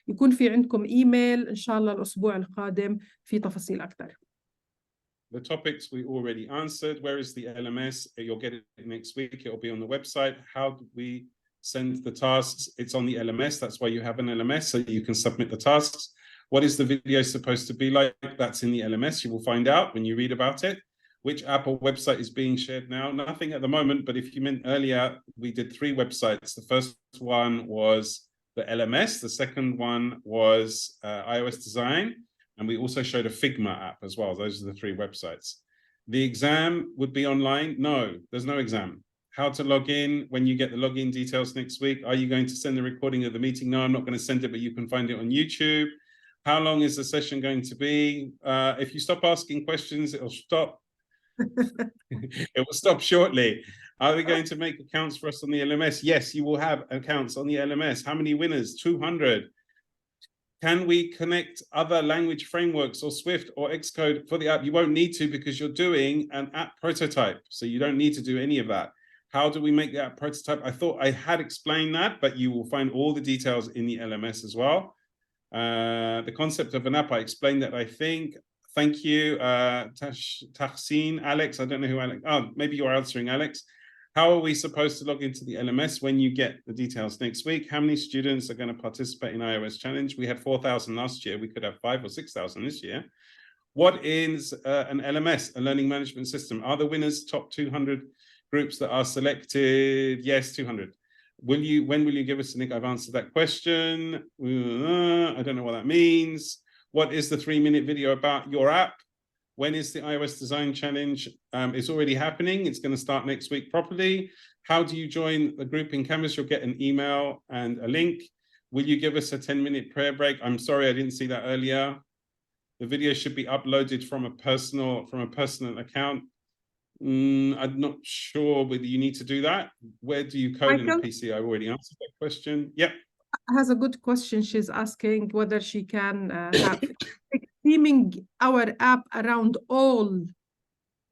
يكون في عندكم ايميل ان شاء الله الاسبوع القادم في تفاصيل اكثر. The topics we already answered. Where is the LMS? You'll get it next week. It'll be on the website. How do we send the tasks? It's on the LMS. That's why you have an LMS, so you can submit the tasks. What is the video supposed to be like? That's in the LMS. You will find out when you read about it. Which app or website is being shared now? Nothing at the moment, but if you meant earlier, we did 3 websites. The first one was the LMS. The second one was iOS Design. And we also showed a Figma app as well. Those are the 3 websites. The exam would be online? No, there's no exam. How to log in when you get the login details next week. Are you going to send the recording of the meeting? No, I'm not going to send it, but you can find it on YouTube. How long is the session going to be? If you stop asking questions, it'll stop. It will stop shortly. Are we going to make accounts for us on the LMS? Yes, you will have accounts on the LMS. How many winners? 200. Can we connect other language frameworks or Swift or Xcode for the app? You won't need to because you're doing an app prototype. So you don't need to do any of that. How do we make the app prototype? I thought I had explained that, but you will find all the details in the LMS as well. The concept of an app, I explained that, I think. Thank you, Tahseen, Alex. I don't know who Alex, oh, maybe you're answering, Alex. How are we supposed to log into the LMS when you get the details next week? How many students are going to participate in iOS Challenge? We had 4,000 last year. We could have 5,000 or 6,000 this year. What is an LMS, a learning management system? Are the winners top 200 groups that are selected? Yes, 200. When will you give us a link? I've answered that question. I don't know what that means. What is the 3-minute video about your app? When is the iOS Design Challenge? It's already happening. It's going to start next week properly. How do you join the group in Canvas? You'll get an email and a link. Will you give us a 10-minute prayer break? I'm sorry, I didn't see that earlier. The video should be uploaded from a personal account. I'm not sure whether you need to do that. Where do you code in the PC? I already answered that question. Yep. Has a good question. She's asking whether she can have theming our app around all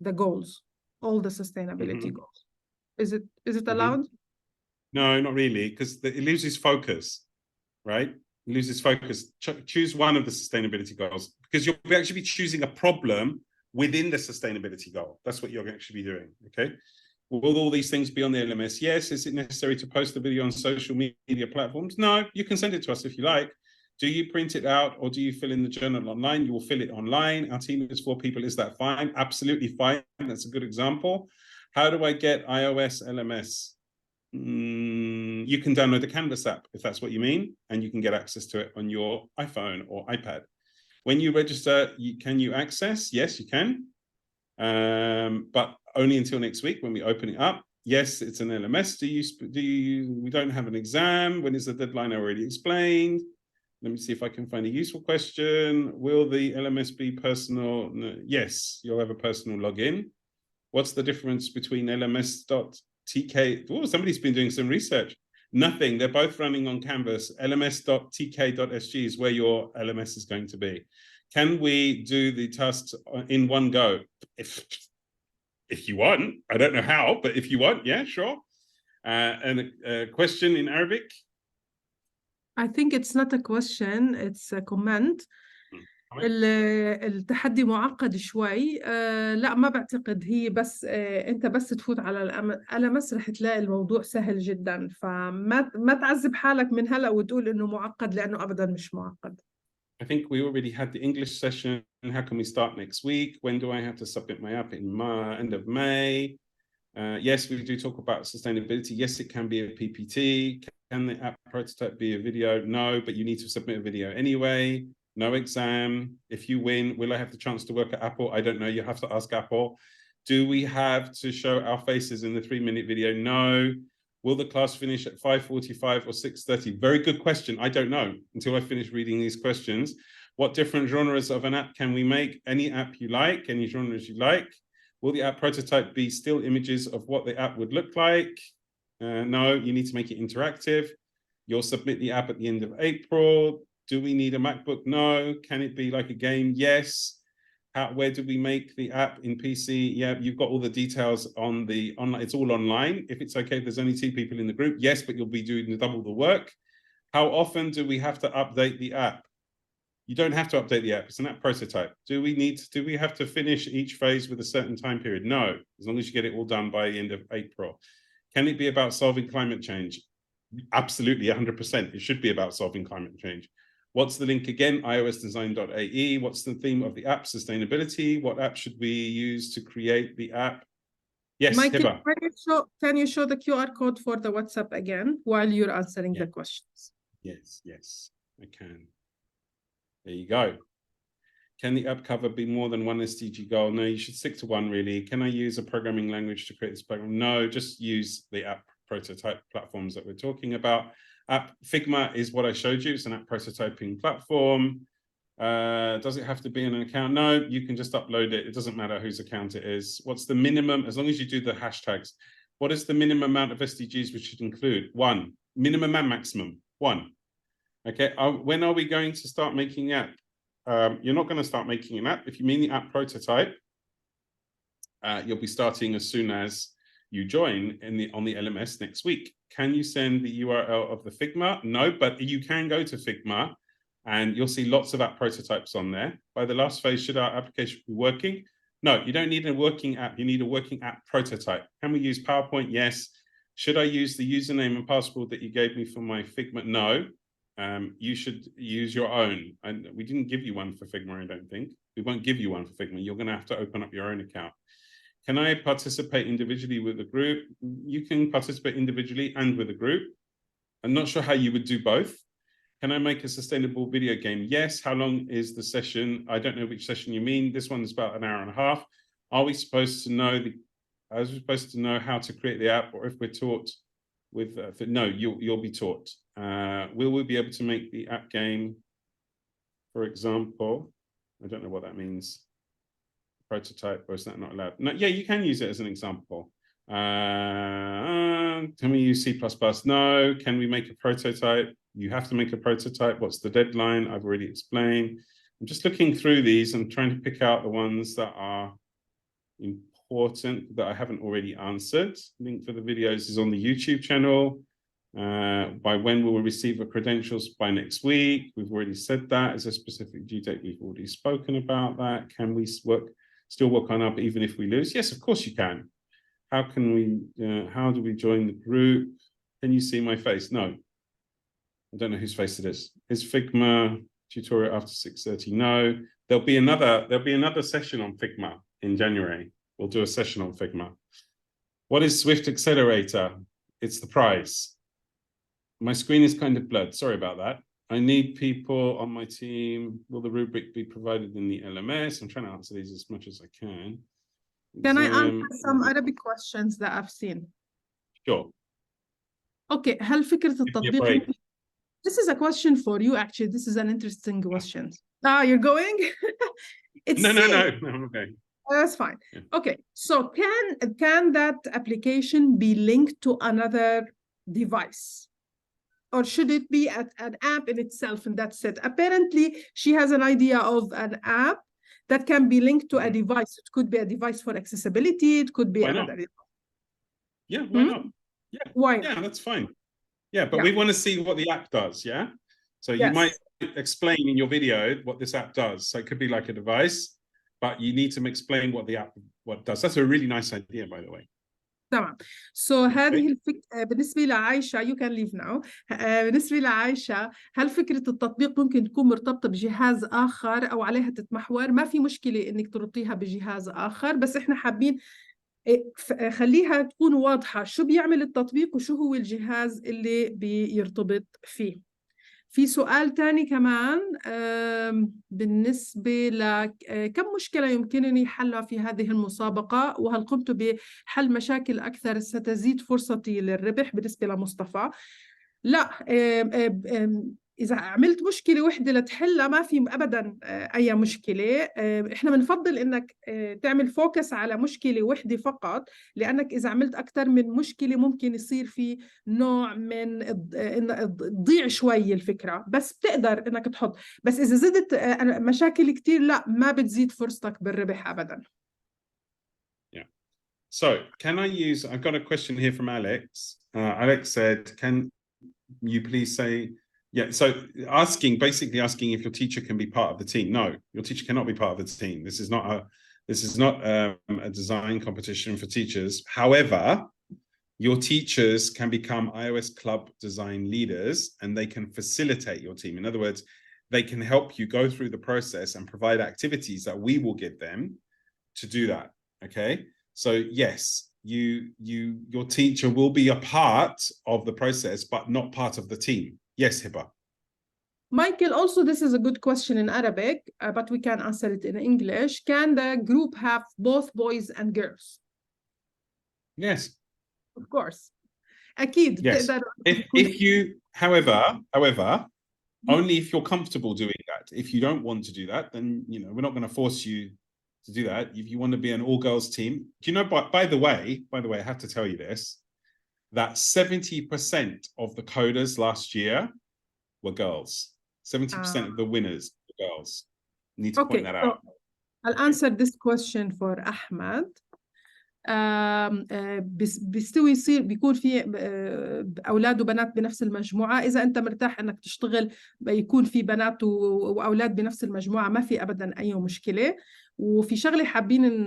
the goals, all the sustainability goals. Is it allowed? No, not really, because it loses focus, right? It loses focus. Choose one of the sustainability goals, because you'll actually be choosing a problem within the sustainability goal. That's what you're actually be doing, okay? Will all these things be on the LMS? Yes. Is it necessary to post the video on social media platforms? No, you can send it to us if you like. Do you print it out or do you fill in the journal online? You will fill it online. Our team is 4 people. Is that fine? Absolutely fine. That's a good example. How do I get iOS LMS? You can download the Canvas app if that's what you mean, and you can get access to it on your iPhone or iPad. When you register, can you access? Yes, you can, but only until next week when we open it up. Yes, it's an LMS. We don't have an exam. When is the deadline? I already explained. Let me see if I can find a useful question. Will the LMS be personal? No. Yes, you'll have a personal login. What's the difference between LMS.tk? Oh, somebody's been doing some research. Nothing. They're both running on Canvas. LMS.tk.sg is where your LMS is going to be. Can we do the tasks in one go? If you want. I don't know how, but if you want, yeah, sure. And a question in Arabic? I think it's not a question, it's a comment. التحدي معقد شوي. لا ما بعتقد هي بس انت بس تفوت على الألمس رح تلاقي الموضوع سهل جدا، فما تعذب حالك من هلا وتقول انه معقد، لانه ابدا مش معقد. I think we already had the English session. How can we start next week? When do I have to submit my app? In end of May. Yes, we do talk about sustainability. Yes, it can be a PPT. Can the app prototype be a video? No, but you need to submit a video anyway. No exam. If you win, will I have the chance to work at Apple? I don't know. You have to ask Apple. Do we have to show our faces in the 3-minute video? No. Will the class finish at 5:45 or 6:30? Very good question. I don't know until I finish reading these questions. What different genres of an app can we make? Any app you like, any genres you like. Will the app prototype be still images of what the app would look like? No, you need to make it interactive. You'll submit the app at the end of April. Do we need a MacBook? No. Can it be like a game? Yes. Where do we make the app in PC? Yeah, you've got all the details on the online. It's all online. If it's okay, if there's only 2 people in the group, yes, but you'll be doing double the work. How often do we have to update the app? You don't have to update the app. It's an app prototype. Do we have to finish each phase with a certain time period? No, as long as you get it all done by the end of April. Can it be about solving climate change? Absolutely, 100%. It should be about solving climate change. What's the link again? iOSdesign.ae. What's the theme of the app? Sustainability. What app should we use to create the app? Yes, Mike, Hiba. can you show the QR code for the WhatsApp again while you're answering the questions? Yes, I can. There you go. Can the app cover be more than one SDG goal? No, you should stick to one, really. Can I use a programming language to create this program? No, just use the app prototype platforms that we're talking about. Figma is what I showed you. It's an app prototyping platform. Does it have to be in an account? No, you can just upload it. It doesn't matter whose account it is. What's the minimum? As long as you do the hashtags. What is the minimum amount of SDGs we should include? 1. Minimum and maximum. 1. Okay. When are we going to start making the app? You're not going to start making an app. If you mean the app prototype, you'll be starting as soon as you join on the LMS next week. Can you send the URL of the Figma? No, but you can go to Figma and you'll see lots of app prototypes on there. By the last phase, should our application be working? No, you don't need a working app. You need a working app prototype. Can we use PowerPoint? Yes. Should I use the username and password that you gave me for my Figma? No. You should use your own. And we didn't give you one for Figma, I don't think. We won't give you one for Figma. You're going to have to open up your own account. Can I participate individually with a group? You can participate individually and with a group. I'm not sure how you would do both. Can I make a sustainable video game? Yes. How long is the session? I don't know which session you mean. This one is about an hour and a half. Are we supposed to know how to create the app, or if we're taught with no, you'll be taught. Will we be able to make the app game, for example? I don't know what that means. Prototype, or is that not allowed? No, yeah, you can use it as an example. Can we use C++? No. Can we make a prototype? You have to make a prototype. What's the deadline? I've already explained. I'm just looking through these and trying to pick out the ones that are important that I haven't already answered. Link for the videos is on the YouTube channel. By when will we receive the credentials? By next week. We've already said that. Is a specific due date? We've already spoken about that. Can we still work on up even if we lose? Yes, of course you can. How can we, how do we join the group? Can you see my face? No. I don't know whose face it is. Is Figma tutorial after 6:30? No. There'll be another session on Figma in January. We'll do a session on Figma. What is Swift Accelerator? It's the prize. My screen is kind of blurred. Sorry about that. I need people on my team. Will the rubric be provided in the LMS? I'm trying to answer these as much as I can. Can I answer some Arabic questions that I've seen? Sure. Okay, هل فكرة التطبيق This is a question for you actually. This is an interesting question. You're going? It's no, okay. That's fine. Yeah. Okay, so can that application be linked to another device? Or should it be an app in itself and that's it? Apparently, she has an idea of an app that can be linked to a device. It could be a device for accessibility. It could be another device. Yeah, why not? Yeah, why? Yeah, that's fine. Yeah, but we want to see what the app does, yeah? So you might explain in your video what this app does. So it could be like a device, but you need to explain what the app does. That's a really nice idea, by the way. تمام. So هذه الفكرة بالنسبة لعائشة you can leave now. بالنسبة لعائشة هل فكرة التطبيق ممكن تكون مرتبطة بجهاز آخر أو عليها تتمحور؟ ما في مشكلة إنك تربطيها بجهاز آخر، بس إحنا حابين خليها تكون واضحة شو بيعمل التطبيق وشو هو الجهاز اللي بيرتبط فيه. في سؤال تاني كمان بالنسبة لك كم مشكلة يمكنني حلها في هذه المسابقة وهل قمت بحل مشاكل أكثر ستزيد فرصتي للربح؟ بالنسبة لمصطفى لا، إذا عملت مشكلة وحدة لتحلها ما في أبداً أي مشكلة. إحنا بنفضل إنك تعمل فوكس على مشكلة وحدة فقط، لأنك إذا عملت أكثر من مشكلة ممكن يصير في نوع من إن تضيع شوي الفكرة، بس بتقدر إنك تحط. بس إذا زدت مشاكل كتير لا، ما بتزيد فرصتك بالربح أبداً. Yeah. So can I use, I've got a question here from Alex. Alex said, can you please say, so basically asking if your teacher can be part of the team. No, your teacher cannot be part of the team. This is not a design competition for teachers. However, your teachers can become iOS Club design leaders and they can facilitate your team. In other words, they can help you go through the process and provide activities that we will give them to do that. Okay, so yes, your teacher will be a part of the process, but not part of the team. Yes, Hiba. Michael, also this is a good question in Arabic, but we can answer it in English. Can the group have both boys and girls? Yes. Of course. أكيد. Yes. If you, however, only if you're comfortable doing that. If you don't want to do that, then we're not going to force you to do that. If you want to be an all-girls team, do you know? By the way, I have to tell you this: that 70% of the coders last year were girls. 70% of the winners were girls. Need to point that out. I'll answer this question for Ahmed. بيستوي يصير بيكون في أولاد وبنات بنفس المجموعة. إذا أنت مرتاح أنك تشتغل يكون في بنات وأولاد بنفس المجموعة ما في أبدا أي مشكلة. وفي شغلة حابين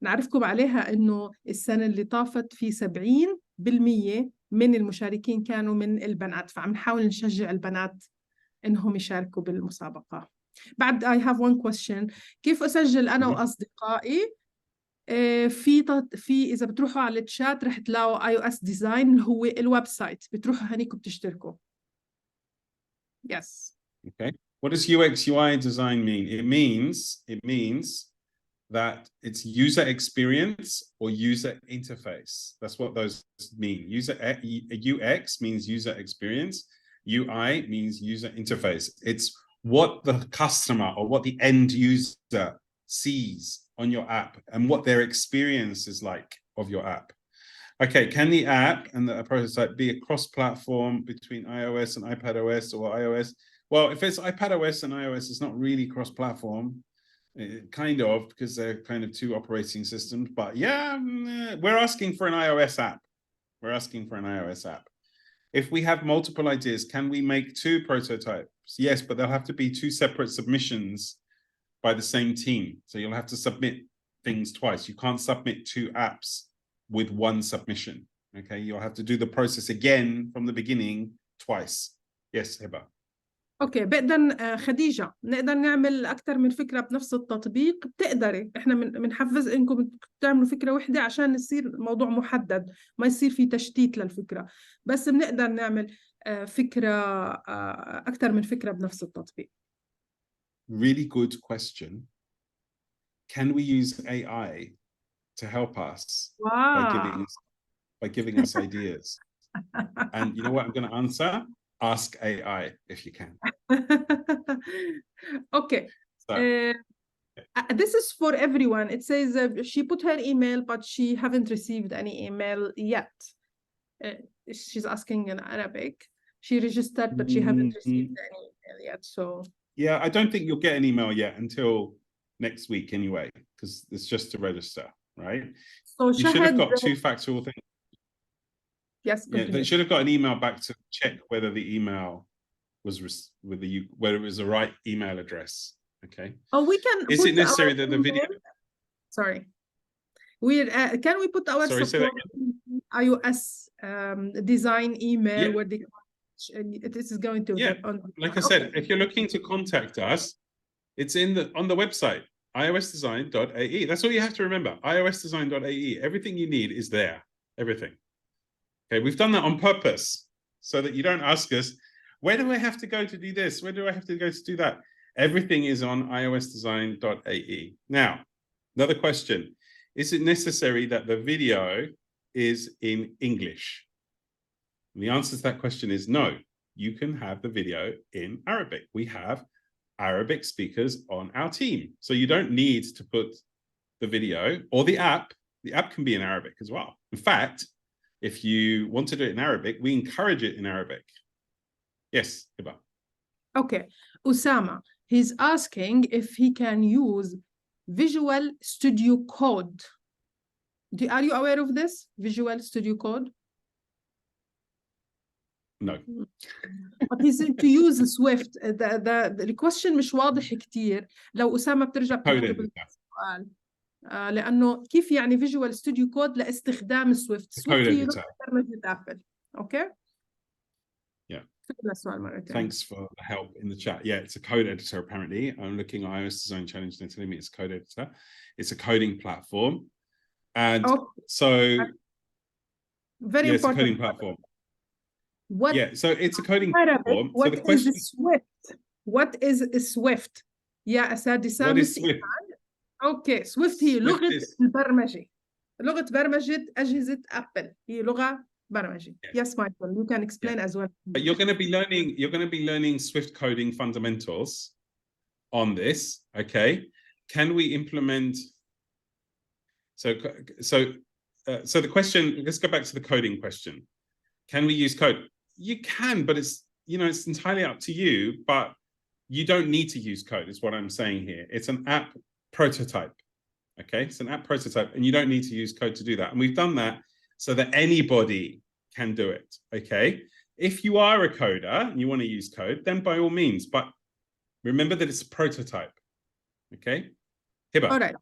نعرفكم عليها إنه السنة اللي طافت في 70% من المشاركين كانوا من البنات، فعم نحاول نشجع البنات إنهم يشاركوا بالمسابقة. بعد I have one question: كيف أسجل أنا وأصدقائي؟ في إذا بتروحوا على الشات رح تلاقوا iOS design اللي هو الويب سايت، بتروحوا هنيك وبتشتركوا. Yes. Okay. What does UX UI design mean? It means that it's user experience or user interface. That's what those mean. UX means user experience. UI means user interface. It's what the customer or what the end user sees on your app and what their experience is like of your app. Okay, can the app and the prototype be a cross-platform between iOS and iPadOS or iOS? Well, if it's iPadOS and iOS, it's not really cross-platform, kind of, because they're kind of two operating systems. But yeah, we're asking for an iOS app. We're asking for an iOS app. If we have multiple ideas, can we make two prototypes? Yes, but they'll have to be two separate submissions by the same team. So you'll have to submit things twice. You can't submit two apps with one submission. Okay, you'll have to do the process again from the beginning twice. Yes, Hiba. اوكي بقدر خديجة نقدر نعمل أكثر من فكرة بنفس التطبيق. بتقدري، احنا بنحفز انكم تعملوا فكرة واحدة عشان يصير الموضوع محدد، ما يصير في تشتيت للفكرة، بس بنقدر نعمل فكرة أكثر من فكرة بنفس التطبيق. Really good question. Can we use AI to help us by giving us ideas? And you know what I'm going to answer? Ask AI if you can. Okay. So, this is for everyone. It says she put her email, but she haven't received any email yet. She's asking in Arabic. She registered, but she haven't received any email yet. So yeah, I don't think you'll get an email yet until next week anyway, because it's just to register, right? So you should have got two-factor thing. Yes, yeah, they should have got an email back to check whether the email was whether it was the right email address. Okay. Oh, we can. Is it necessary that the video? Sorry, can we put our support iOS design email where this is going to? Yeah, like I said, if you're looking to contact us, it's on the website iosdesign.ae. That's all you have to remember. iosdesign.ae. Everything you need is there. Everything. Okay, we've done that on purpose so that you don't ask us, where do I have to go to do this? Where do I have to go to do that? Everything is on iosdesign.ae. Now, another question. Is it necessary that the video is in English? And the answer to that question is no. You can have the video in Arabic. We have Arabic speakers on our team. So you don't need to put the video or the app. The app can be in Arabic as well. In fact, if you want to do it in Arabic, we encourage it in Arabic. Yes, Hiba. Okay. Usama, he's asking if he can use Visual Studio Code. Are you aware of this? Visual Studio Code? No. But he's to use Swift. The question مش واضح كتير. لو أسامة بترجع بتكتب السؤال. لأنه كيف يعني Visual Studio Code لاستخدام سويفت؟ سويفت هي لغة برمجة أبل. Okay? Yeah. Thanks for the help in the chat. Yeah, it's a code editor apparently. I'm looking at iOS Design Challenge and they're telling me it's a code editor. It's a coding platform. And so very important. It's a coding platform. So it's a coding platform. What so the question is Swift? What is Swift? يا أساتذة سامس. اوكي سويفت هي لغه البرمجه، لغه برمجه اجهزه ابل، هي لغه برمجه. Yes, Michael, you can explain as well. But you're going to be learning Swift coding fundamentals on this. Okay, can we implement? So the question. Let's go back to the coding question. Can we use code? You can, but it's entirely up to you. But you don't need to use code. Is what I'm saying here. It's an app prototype. Okay, it's an app prototype, and you don't need to use code to do that. And we've done that so that anybody can do it. Okay, if you are a coder and you want to use code, then by all means. But remember that it's a prototype. Okay, Hiba. All right.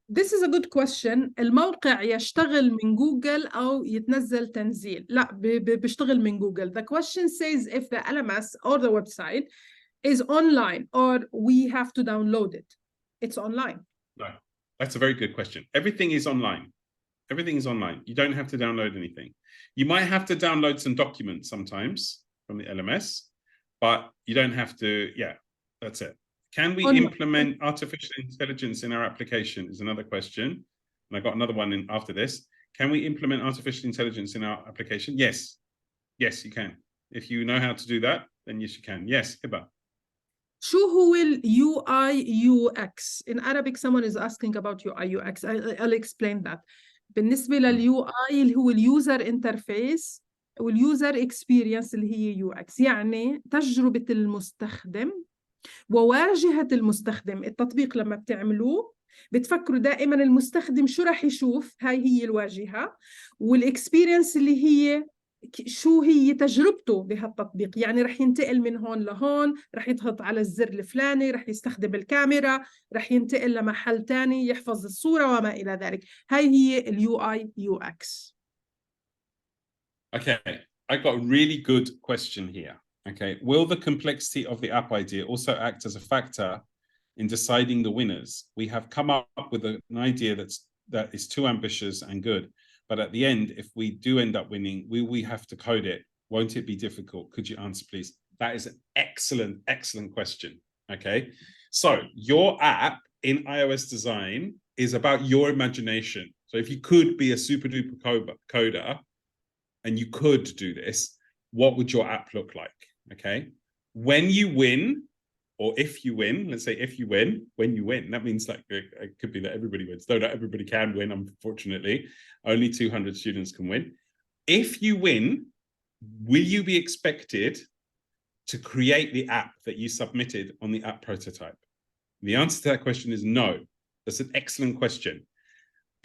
This is a good question. الموقع يشتغل من جوجل أو يتنزل تنزيل؟ لا، بيشتغل من جوجل. The question says if the LMS or the website is online or we have to download it. It's online. No, that's a very good question. Everything is online. Everything is online. You don't have to download anything. You might have to download some documents sometimes from the LMS, but you don't have to. Yeah, that's it. Can we implement artificial intelligence in our application is another question. And I got another one in after this. Can we implement artificial intelligence in our application? Yes. Yes, you can. If you know how to do that, then yes, you can. Yes, Hiba. شو هو ال UI UX? In Arabic someone is asking about UI UX. I'll explain that. بالنسبة لل UI اللي هو اليوزر انترفيس واليوزر اكسبيرينس اللي هي UX، يعني تجربة المستخدم وواجهة المستخدم. التطبيق لما بتعملوه بتفكروا دائما المستخدم شو راح يشوف، هاي هي الواجهة، والاكسبيرينس اللي هي شو هي تجربته بهالتطبيق. يعني رح ينتقل من هون لهون، رح يضغط على الزر الفلاني، رح يستخدم الكاميرا، رح ينتقل لمحل تاني يحفظ الصورة وما إلى ذلك. هاي هي ال UI UX. Okay, I got a really good question here. Okay, will the complexity of the app idea also act as a factor in deciding the winners? We have come up with an idea that is too ambitious and good, but at the end, if we do end up winning, we have to code it. Won't it be difficult? Could you answer, please? That is an excellent, excellent question. Okay, so your app in iOS design is about your imagination. So if you could be a super duper coder, and you could do this, what would your app look like? Okay. When you win, or if you win, let's say if you win, when you win, that means like it could be that everybody wins. Though not everybody can win, unfortunately. Only 200 students can win. If you win, will you be expected to create the app that you submitted on the app prototype? The answer to that question is no. That's an excellent question.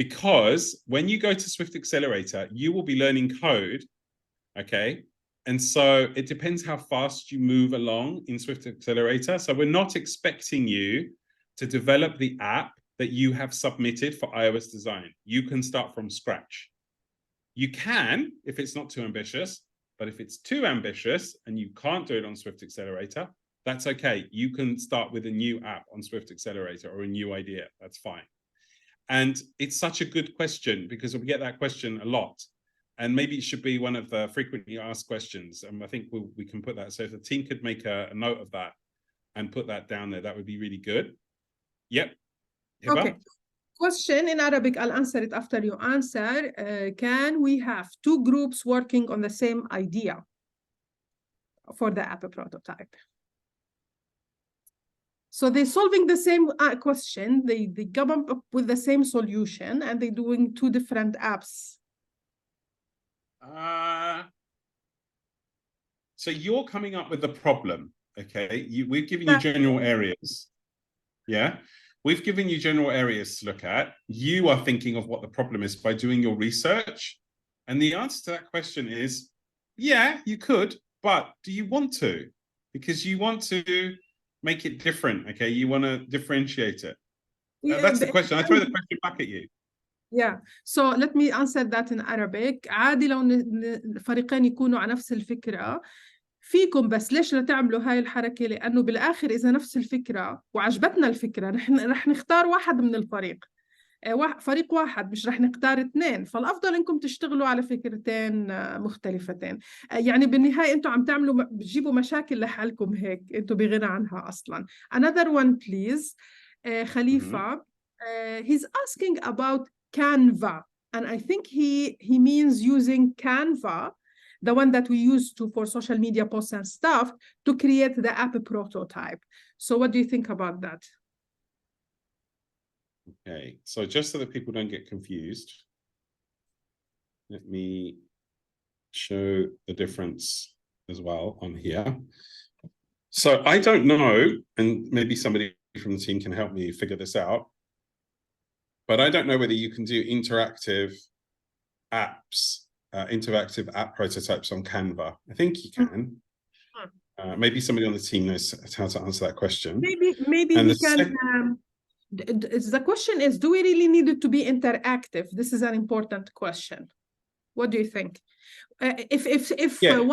Because when you go to Swift Accelerator, you will be learning code, okay? And so it depends how fast you move along in Swift Accelerator. So we're not expecting you to develop the app that you have submitted for iOS design. You can start from scratch. You can, if it's not too ambitious, but if it's too ambitious and you can't do it on Swift Accelerator, that's okay. You can start with a new app on Swift Accelerator or a new idea. That's fine. And it's such a good question because we get that question a lot. And maybe it should be one of the frequently asked questions. And I think we can put that. So if the team could make a note of that and put that down there, that would be really good. Yep. Hiba? Okay. Question in Arabic, I'll answer it after you answer. Can we have two groups working on the same idea for the app prototype? So they're solving the same question, they come up with the same solution, and they're doing two different apps. So you're coming up with the problem, okay? We've given you general areas, yeah? We've given you general areas to look at. You are thinking of what the problem is by doing your research. And the answer to that question is, yeah, you could, but do you want to? Because you want to make it different, okay? You want to differentiate it. That's the question. I throw the question back at you. Yeah, so let me answer that in Arabic. عادي لو الفريقين يكونوا على نفس الفكرة فيكم، بس ليش لا تعملوا هاي الحركة؟ لأنه بالآخر إذا نفس الفكرة وعجبتنا الفكرة رح نختار واحد من الفريق، فريق واحد، مش رح نختار اثنين. فالأفضل إنكم تشتغلوا على فكرتين مختلفتين. يعني بالنهاية أنتوا عم تعملوا بتجيبوا مشاكل لحالكم هيك، أنتوا بغنى عنها أصلا. Another one please. خليفة, he's asking about Canva, and I think he means using Canva, the one that we use for social media posts and stuff, to create the app prototype. So what do you think about that? Okay, so just so that people don't get confused, let me show the difference as well on here. So I don't know, and maybe somebody from the team can help me figure this out, but I don't know whether you can do interactive apps, interactive app prototypes on Canva. I think you can. Maybe somebody on the team knows how to answer that question. Maybe we can. The question is, do we really need it to be interactive? This is an important question. What do you think? If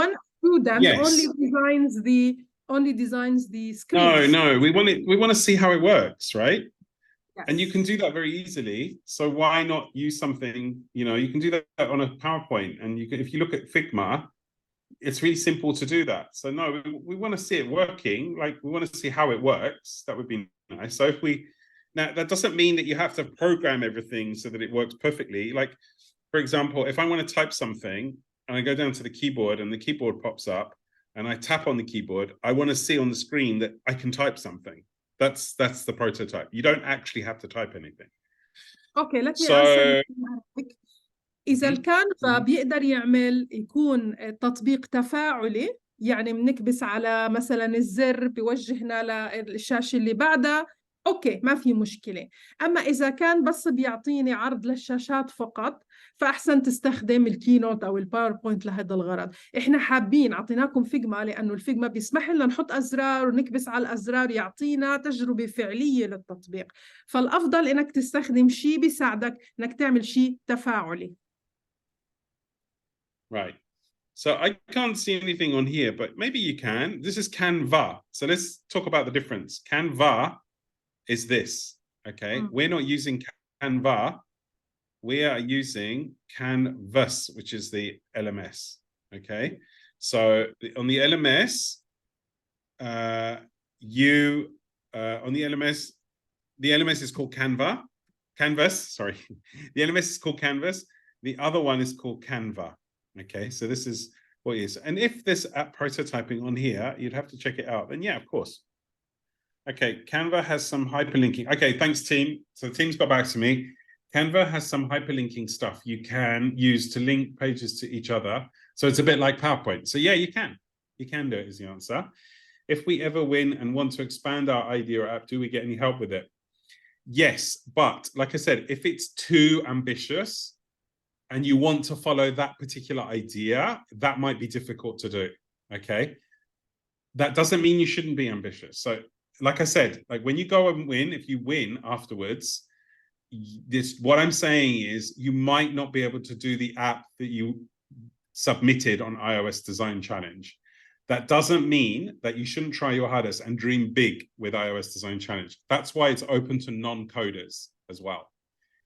one student only designs the screens. No, we want to see how it works, right? Yes. And you can do that very easily. So why not use something, you can do that on a PowerPoint, and if you look at Figma, it's really simple to do that. So no, we want to see it working. Like, we want to see how it works. That would be nice. So now that doesn't mean that you have to program everything so that it works perfectly. Like, for example, if I want to type something and I go down to the keyboard and the keyboard pops up, and I tap on the keyboard, I want to see on the screen that I can type something. That's the prototype. You don't actually have to type anything. Okay, let me answer. إذا Mhm. الكانفا بيقدر يكون تطبيق تفاعلي، يعني بنكبس على مثلا الزر بيوجهنا للشاشة اللي بعدها، أوكي ما في مشكلة. أما إذا كان بس بيعطيني عرض للشاشات فقط، فأحسن تستخدم الكينوت أو الباوربوينت لهذا الغرض. إحنا حابين أعطيناكم فيجما لأنه الفيجما بيسمح لنا نحط أزرار ونكبس على الأزرار، يعطينا تجربة فعلية للتطبيق. فالأفضل إنك تستخدم شيء بيساعدك إنك تعمل شيء تفاعلي. Right. So I can't see anything on here, but maybe you can. This is Canva. So let's talk about the difference. Canva is this, okay? We're not using Canva. We are using Canvas, which is the LMS, okay? So on the LMS, on the LMS is called Canvas, sorry. The LMS is called Canvas. The other one is called Canva. Okay, so this is what it is. And if there's app prototyping on here, you'd have to check it out. And yeah, of course. Okay, Canva has some hyperlinking. Okay, thanks, team. So the team's got back to me. Canva has some hyperlinking stuff you can use to link pages to each other. So it's a bit like PowerPoint. So yeah, you can. You can do it is the answer. If we ever win and want to expand our idea or app, do we get any help with it? Yes, but like I said, if it's too ambitious, and you want to follow that particular idea, that might be difficult to do, okay? That doesn't mean you shouldn't be ambitious. So like I said, like when you go and win, if you win afterwards, what I'm saying is you might not be able to do the app that you submitted on iOS Design Challenge. That doesn't mean that you shouldn't try your hardest and dream big with iOS Design Challenge. That's why it's open to non-coders as well.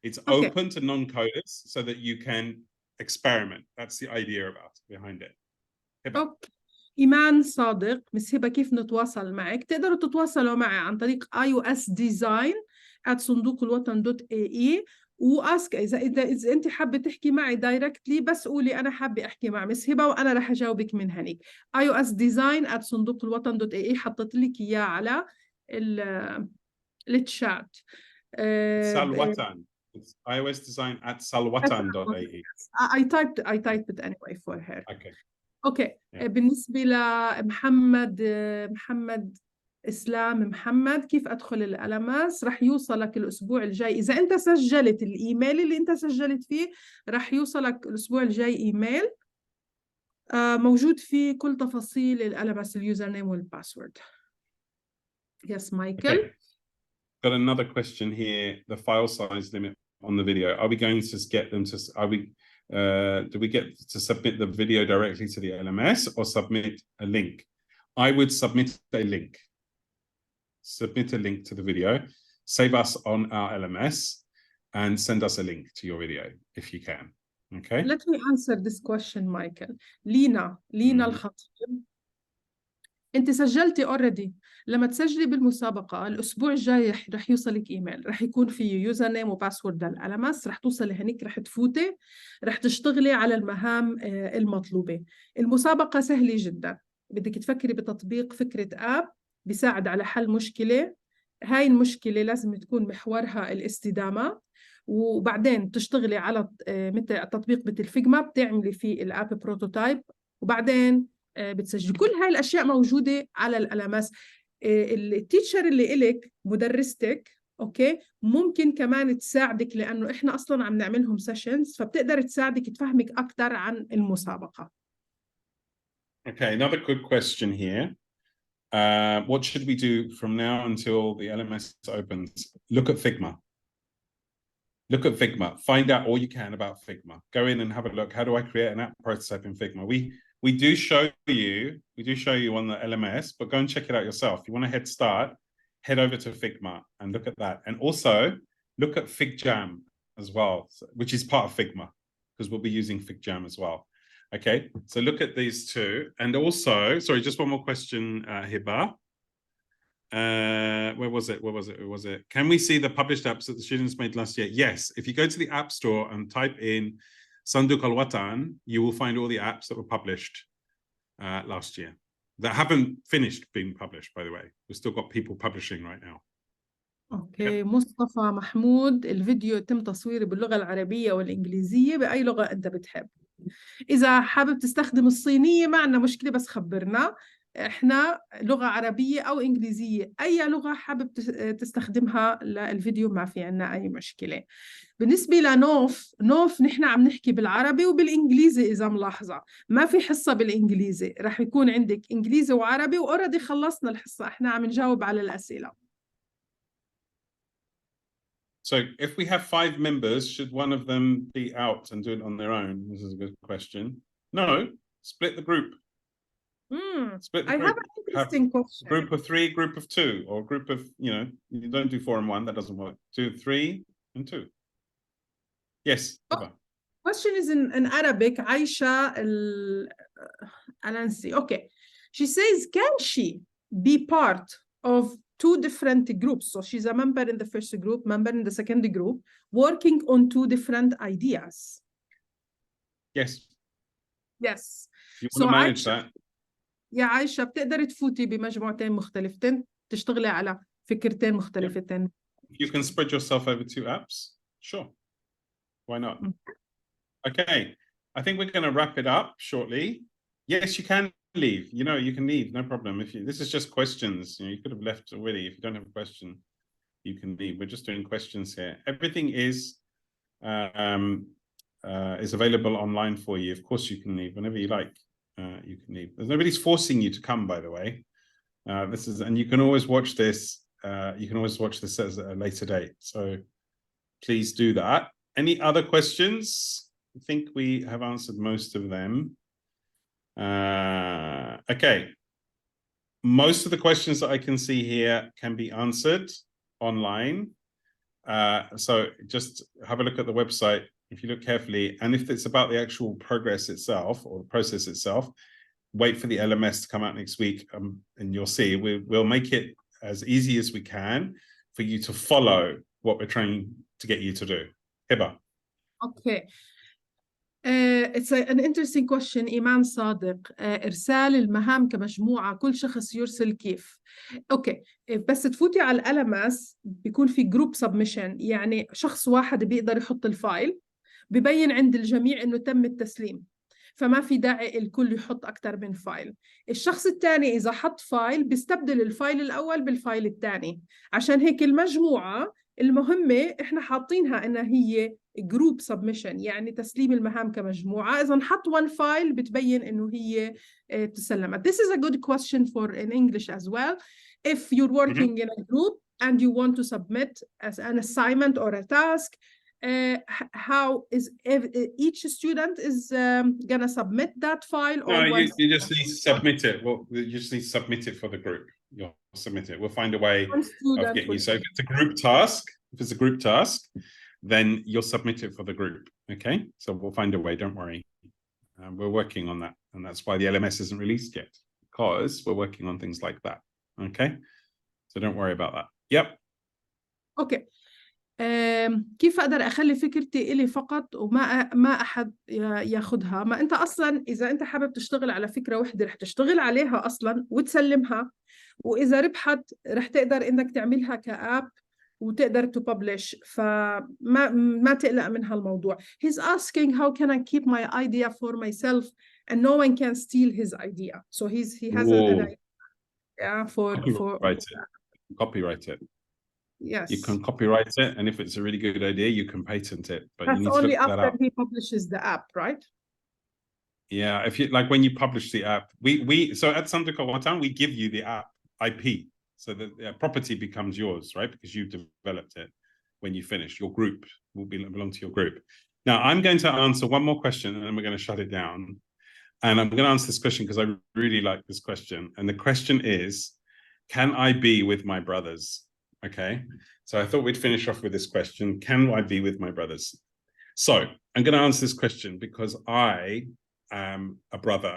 It's open to non-coders so that you can experiment. That's the idea behind it. أوكي. إيمان صادق، مس هبة، كيف نتواصل معك؟ تقدروا تتواصلوا معي عن طريق iosdesign@صندوقالوطن.ae واسك إذا أنت حابة تحكي معي دايركتلي، بس قولي أنا حابة أحكي مع مس هبة وأنا رح أجاوبك من هنيك. iosdesign@صندوقالوطن.ae حطيت لك إياه على الشات. Salwatan. It's iosdesign@salwatan.ae. I typed it anyway for her. Okay. Yeah. بالنسبة لمحمد إسلام محمد، كيف أدخل الألماس؟ رح يوصلك الأسبوع الجاي. إذا أنت سجلت الإيميل اللي أنت سجلت فيه، رح يوصلك الأسبوع الجاي إيميل موجود فيه كل تفاصيل الألماس، اليوزر نيم والباسورد. Yes, Michael. Okay. Got another question here. The file size limit on the video. Are we going to get them to? Do we get to submit the video directly to the LMS or submit a link? I would submit a link. Submit a link to the video. Save us on our LMS and send us a link to your video if you can. Okay. Let me answer this question, Michael. لينا الخطيب. انت سجلتي اوريدي. لما تسجلي بالمسابقه الاسبوع الجاي رح يوصلك ايميل، رح يكون فيه يوزر نيم وباسورد للالماس، رح توصلي هنيك، رح تفوتي، رح تشتغلي على المهام المطلوبه. المسابقه سهله جدا، بدك تفكري بتطبيق فكره اب بيساعد على حل مشكله. هاي المشكله لازم تكون محورها الاستدامه، وبعدين تشتغلي على مثل تطبيق مثل فيجما بتعملي فيه الاب بروتوتايب، وبعدين بتسجل. كل هاي الأشياء موجودة على الألماس. التيتشر اللي إلك مدرستك أوكي ممكن كمان تساعدك، لأنه إحنا أصلاً عم نعملهم سيشنز، فبتقدر تساعدك تفهمك أكتر عن المسابقة. Okay, another good question here. What should we do from now until the LMS opens? Look at Figma. Look at Figma. Find out all you can about Figma. Go in and have a look. How do I create an app prototype in Figma? We do show you on the LMS, but go and check it out yourself. If you want a head start, head over to Figma and look at that. And also look at FigJam as well, which is part of Figma, because we'll be using FigJam as well. Okay, so look at these two. And also, sorry, just one more question, Hiba. Where was it? Can we see the published apps that the students made last year? Yes, if you go to the App Store and type in Sanduq Al Watan, you will find all the apps that were published last year. that haven't finished being published, by the way. We've still got people publishing right now. اوكي مصطفى محمود، الفيديو يتم تصويره باللغة العربية والإنجليزية بأي لغة أنت بتحب. إذا حابب تستخدم الصينية ما عندنا مشكلة، بس خبرنا. إحنا لغة عربية أو إنجليزية، أي لغة حابب تستخدمها للفيديو ما في عنا أي مشكلة. بالنسبة لنوف نحن عم نحكي بالعربي وبالإنجليزي. إذا ملاحظة ما في حصة بالإنجليزي، رح يكون عندك إنجليزي وعربي، وأوريدي خلصنا الحصة، إحنا عم نجاوب على الأسئلة. So if we have 5 members, should one of them be out and do it on their own? This is a good question. No, split the group. Split the I group. have an interesting question. Group of 3, group of 2, or group of, you don't do 4 and 1, that doesn't work. 2, 3 and 2. Yes. Question is in Arabic. Aisha Alansi. Okay. She says, can she be part of 2 different groups? So she's a member in the first group, member in the second group, working on 2 different ideas. Yes. Yes. You want to manage that. يا عايشة بتقدري تفوتي بمجموعتين مختلفتين تشتغلي على فكرتين مختلفتين. You can spread yourself over 2 apps. Sure. Why not? Okay. I think we're going to wrap it up shortly. Yes, you can leave. You can leave, no problem. This is just questions. You could have left already. If you don't have a question, you can leave. We're just doing questions here. Everything is available online for you. Of course, you can leave whenever you like. You can leave. Nobody's forcing you to come, by the way. And you can always watch this. You can always watch this at a later date. So please do that. Any other questions? I think we have answered most of them. Okay. Most of the questions that I can see here can be answered online. So just have a look at the website if you look carefully. And if it's about the actual progress itself or the process itself, wait for the LMS to come out next week, and you'll see. We'll make it as easy as we can for you to follow what we're trying to get you to do. Hiba. Okay. It's an interesting question. إيمان صادق. إرسال المهام كمجموعة، كل شخص يرسل كيف؟ أوكي. بس تفوتي على الألماس بيكون في جروب سبمشن، يعني شخص واحد بيقدر يحط الفايل، ببين عند الجميع إنه تم التسليم، فما في داعي الكل يحط أكتر من فايل. الشخص الثاني إذا حط فايل بيستبدل الفايل الأول بالفايل الثاني. عشان هيك المجموعة المهمة إحنا حاطينها إنها هي جروب سبمشن، يعني تسليم المهام كمجموعة. إذا نحط one فايل بتبين إنه هي تسلمت. This is a good question for in English as well. If you're working in a group and you want to submit as an assignment or a task, how is each student is gonna submit that file? Or no, you just need to submit it. Well, you just need to submit it for the group. You'll submit it. We'll find a way of getting you. So if it's a group task, then you'll submit it for the group. Okay, so we'll find a way. Don't worry. We're working on that, and that's why the LMS isn't released yet, because we're working on things like that. Okay, so don't worry about that. Yep. Okay. كيف أقدر أخلي فكرتي إلي فقط وما أحد ياخدها؟ ما أنت أصلا إذا أنت حابب تشتغل على فكرة واحدة رح تشتغل عليها أصلا وتسلمها، وإذا ربحت رح تقدر إنك تعملها كأب وتقدر تببلش، فما تقلق من هالموضوع. He's asking how can I keep my idea for myself and no one can steal his idea. So he has an idea for copyright it. Yes. You can copyright it, and if it's a really good idea, you can patent it. But that's you need only to look after that up. he publishes the app, right? Yeah, if you like when you publish the app, so at Sanduka Watan, we give you the app IP, so that the property becomes yours, right? Because you've developed it. When you finish, your group will belong to your group. Now, I'm going to answer one more question, and then we're going to shut it down. And I'm going to answer this question because I really like this question. And the question is, can I be with my brothers? Okay, so I thought we'd finish off with this question. Can I be with my brothers? So I'm going to answer this question because I am a brother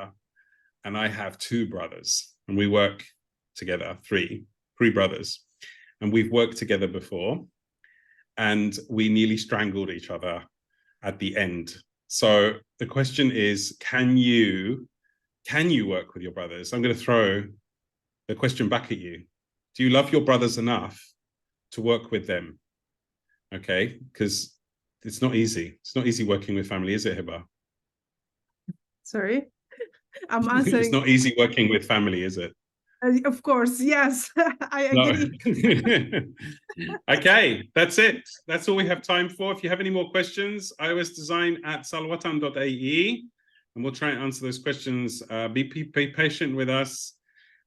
and I have 2 brothers and we work together, three brothers, and we've worked together before and we nearly strangled each other at the end. So the question is, can you can you work with your brothers? I'm going to throw the question back at you. Do you love your brothers enough to work with them? Okay, because it's not easy. It's not easy working with family, is it, Hiba? Sorry, I'm It's answering. not easy working with family, is it? Of course, yes, I No. agree. Okay, that's it. That's all we have time for. If you have any more questions, iosdesign@salwatan.ae, and we'll try and answer those questions. Be patient with us.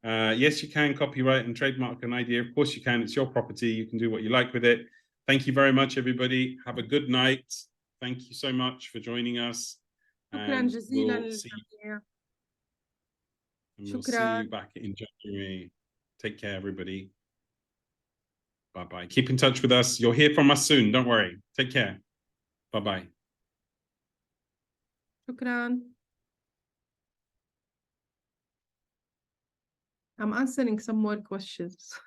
Yes, you can copyright and trademark an idea. Of course you can. It's your property. You can do what you like with it. Thank you very much, everybody. Have a good night. Thank you so much for joining us. شكرا And جزيلا we'll see للجميع. you شكرا. back in January. Take care, everybody. Bye-bye. Keep in touch with us. You'll hear from us soon. Don't worry. Take care. Bye-bye. شكرا. I'm answering some more questions.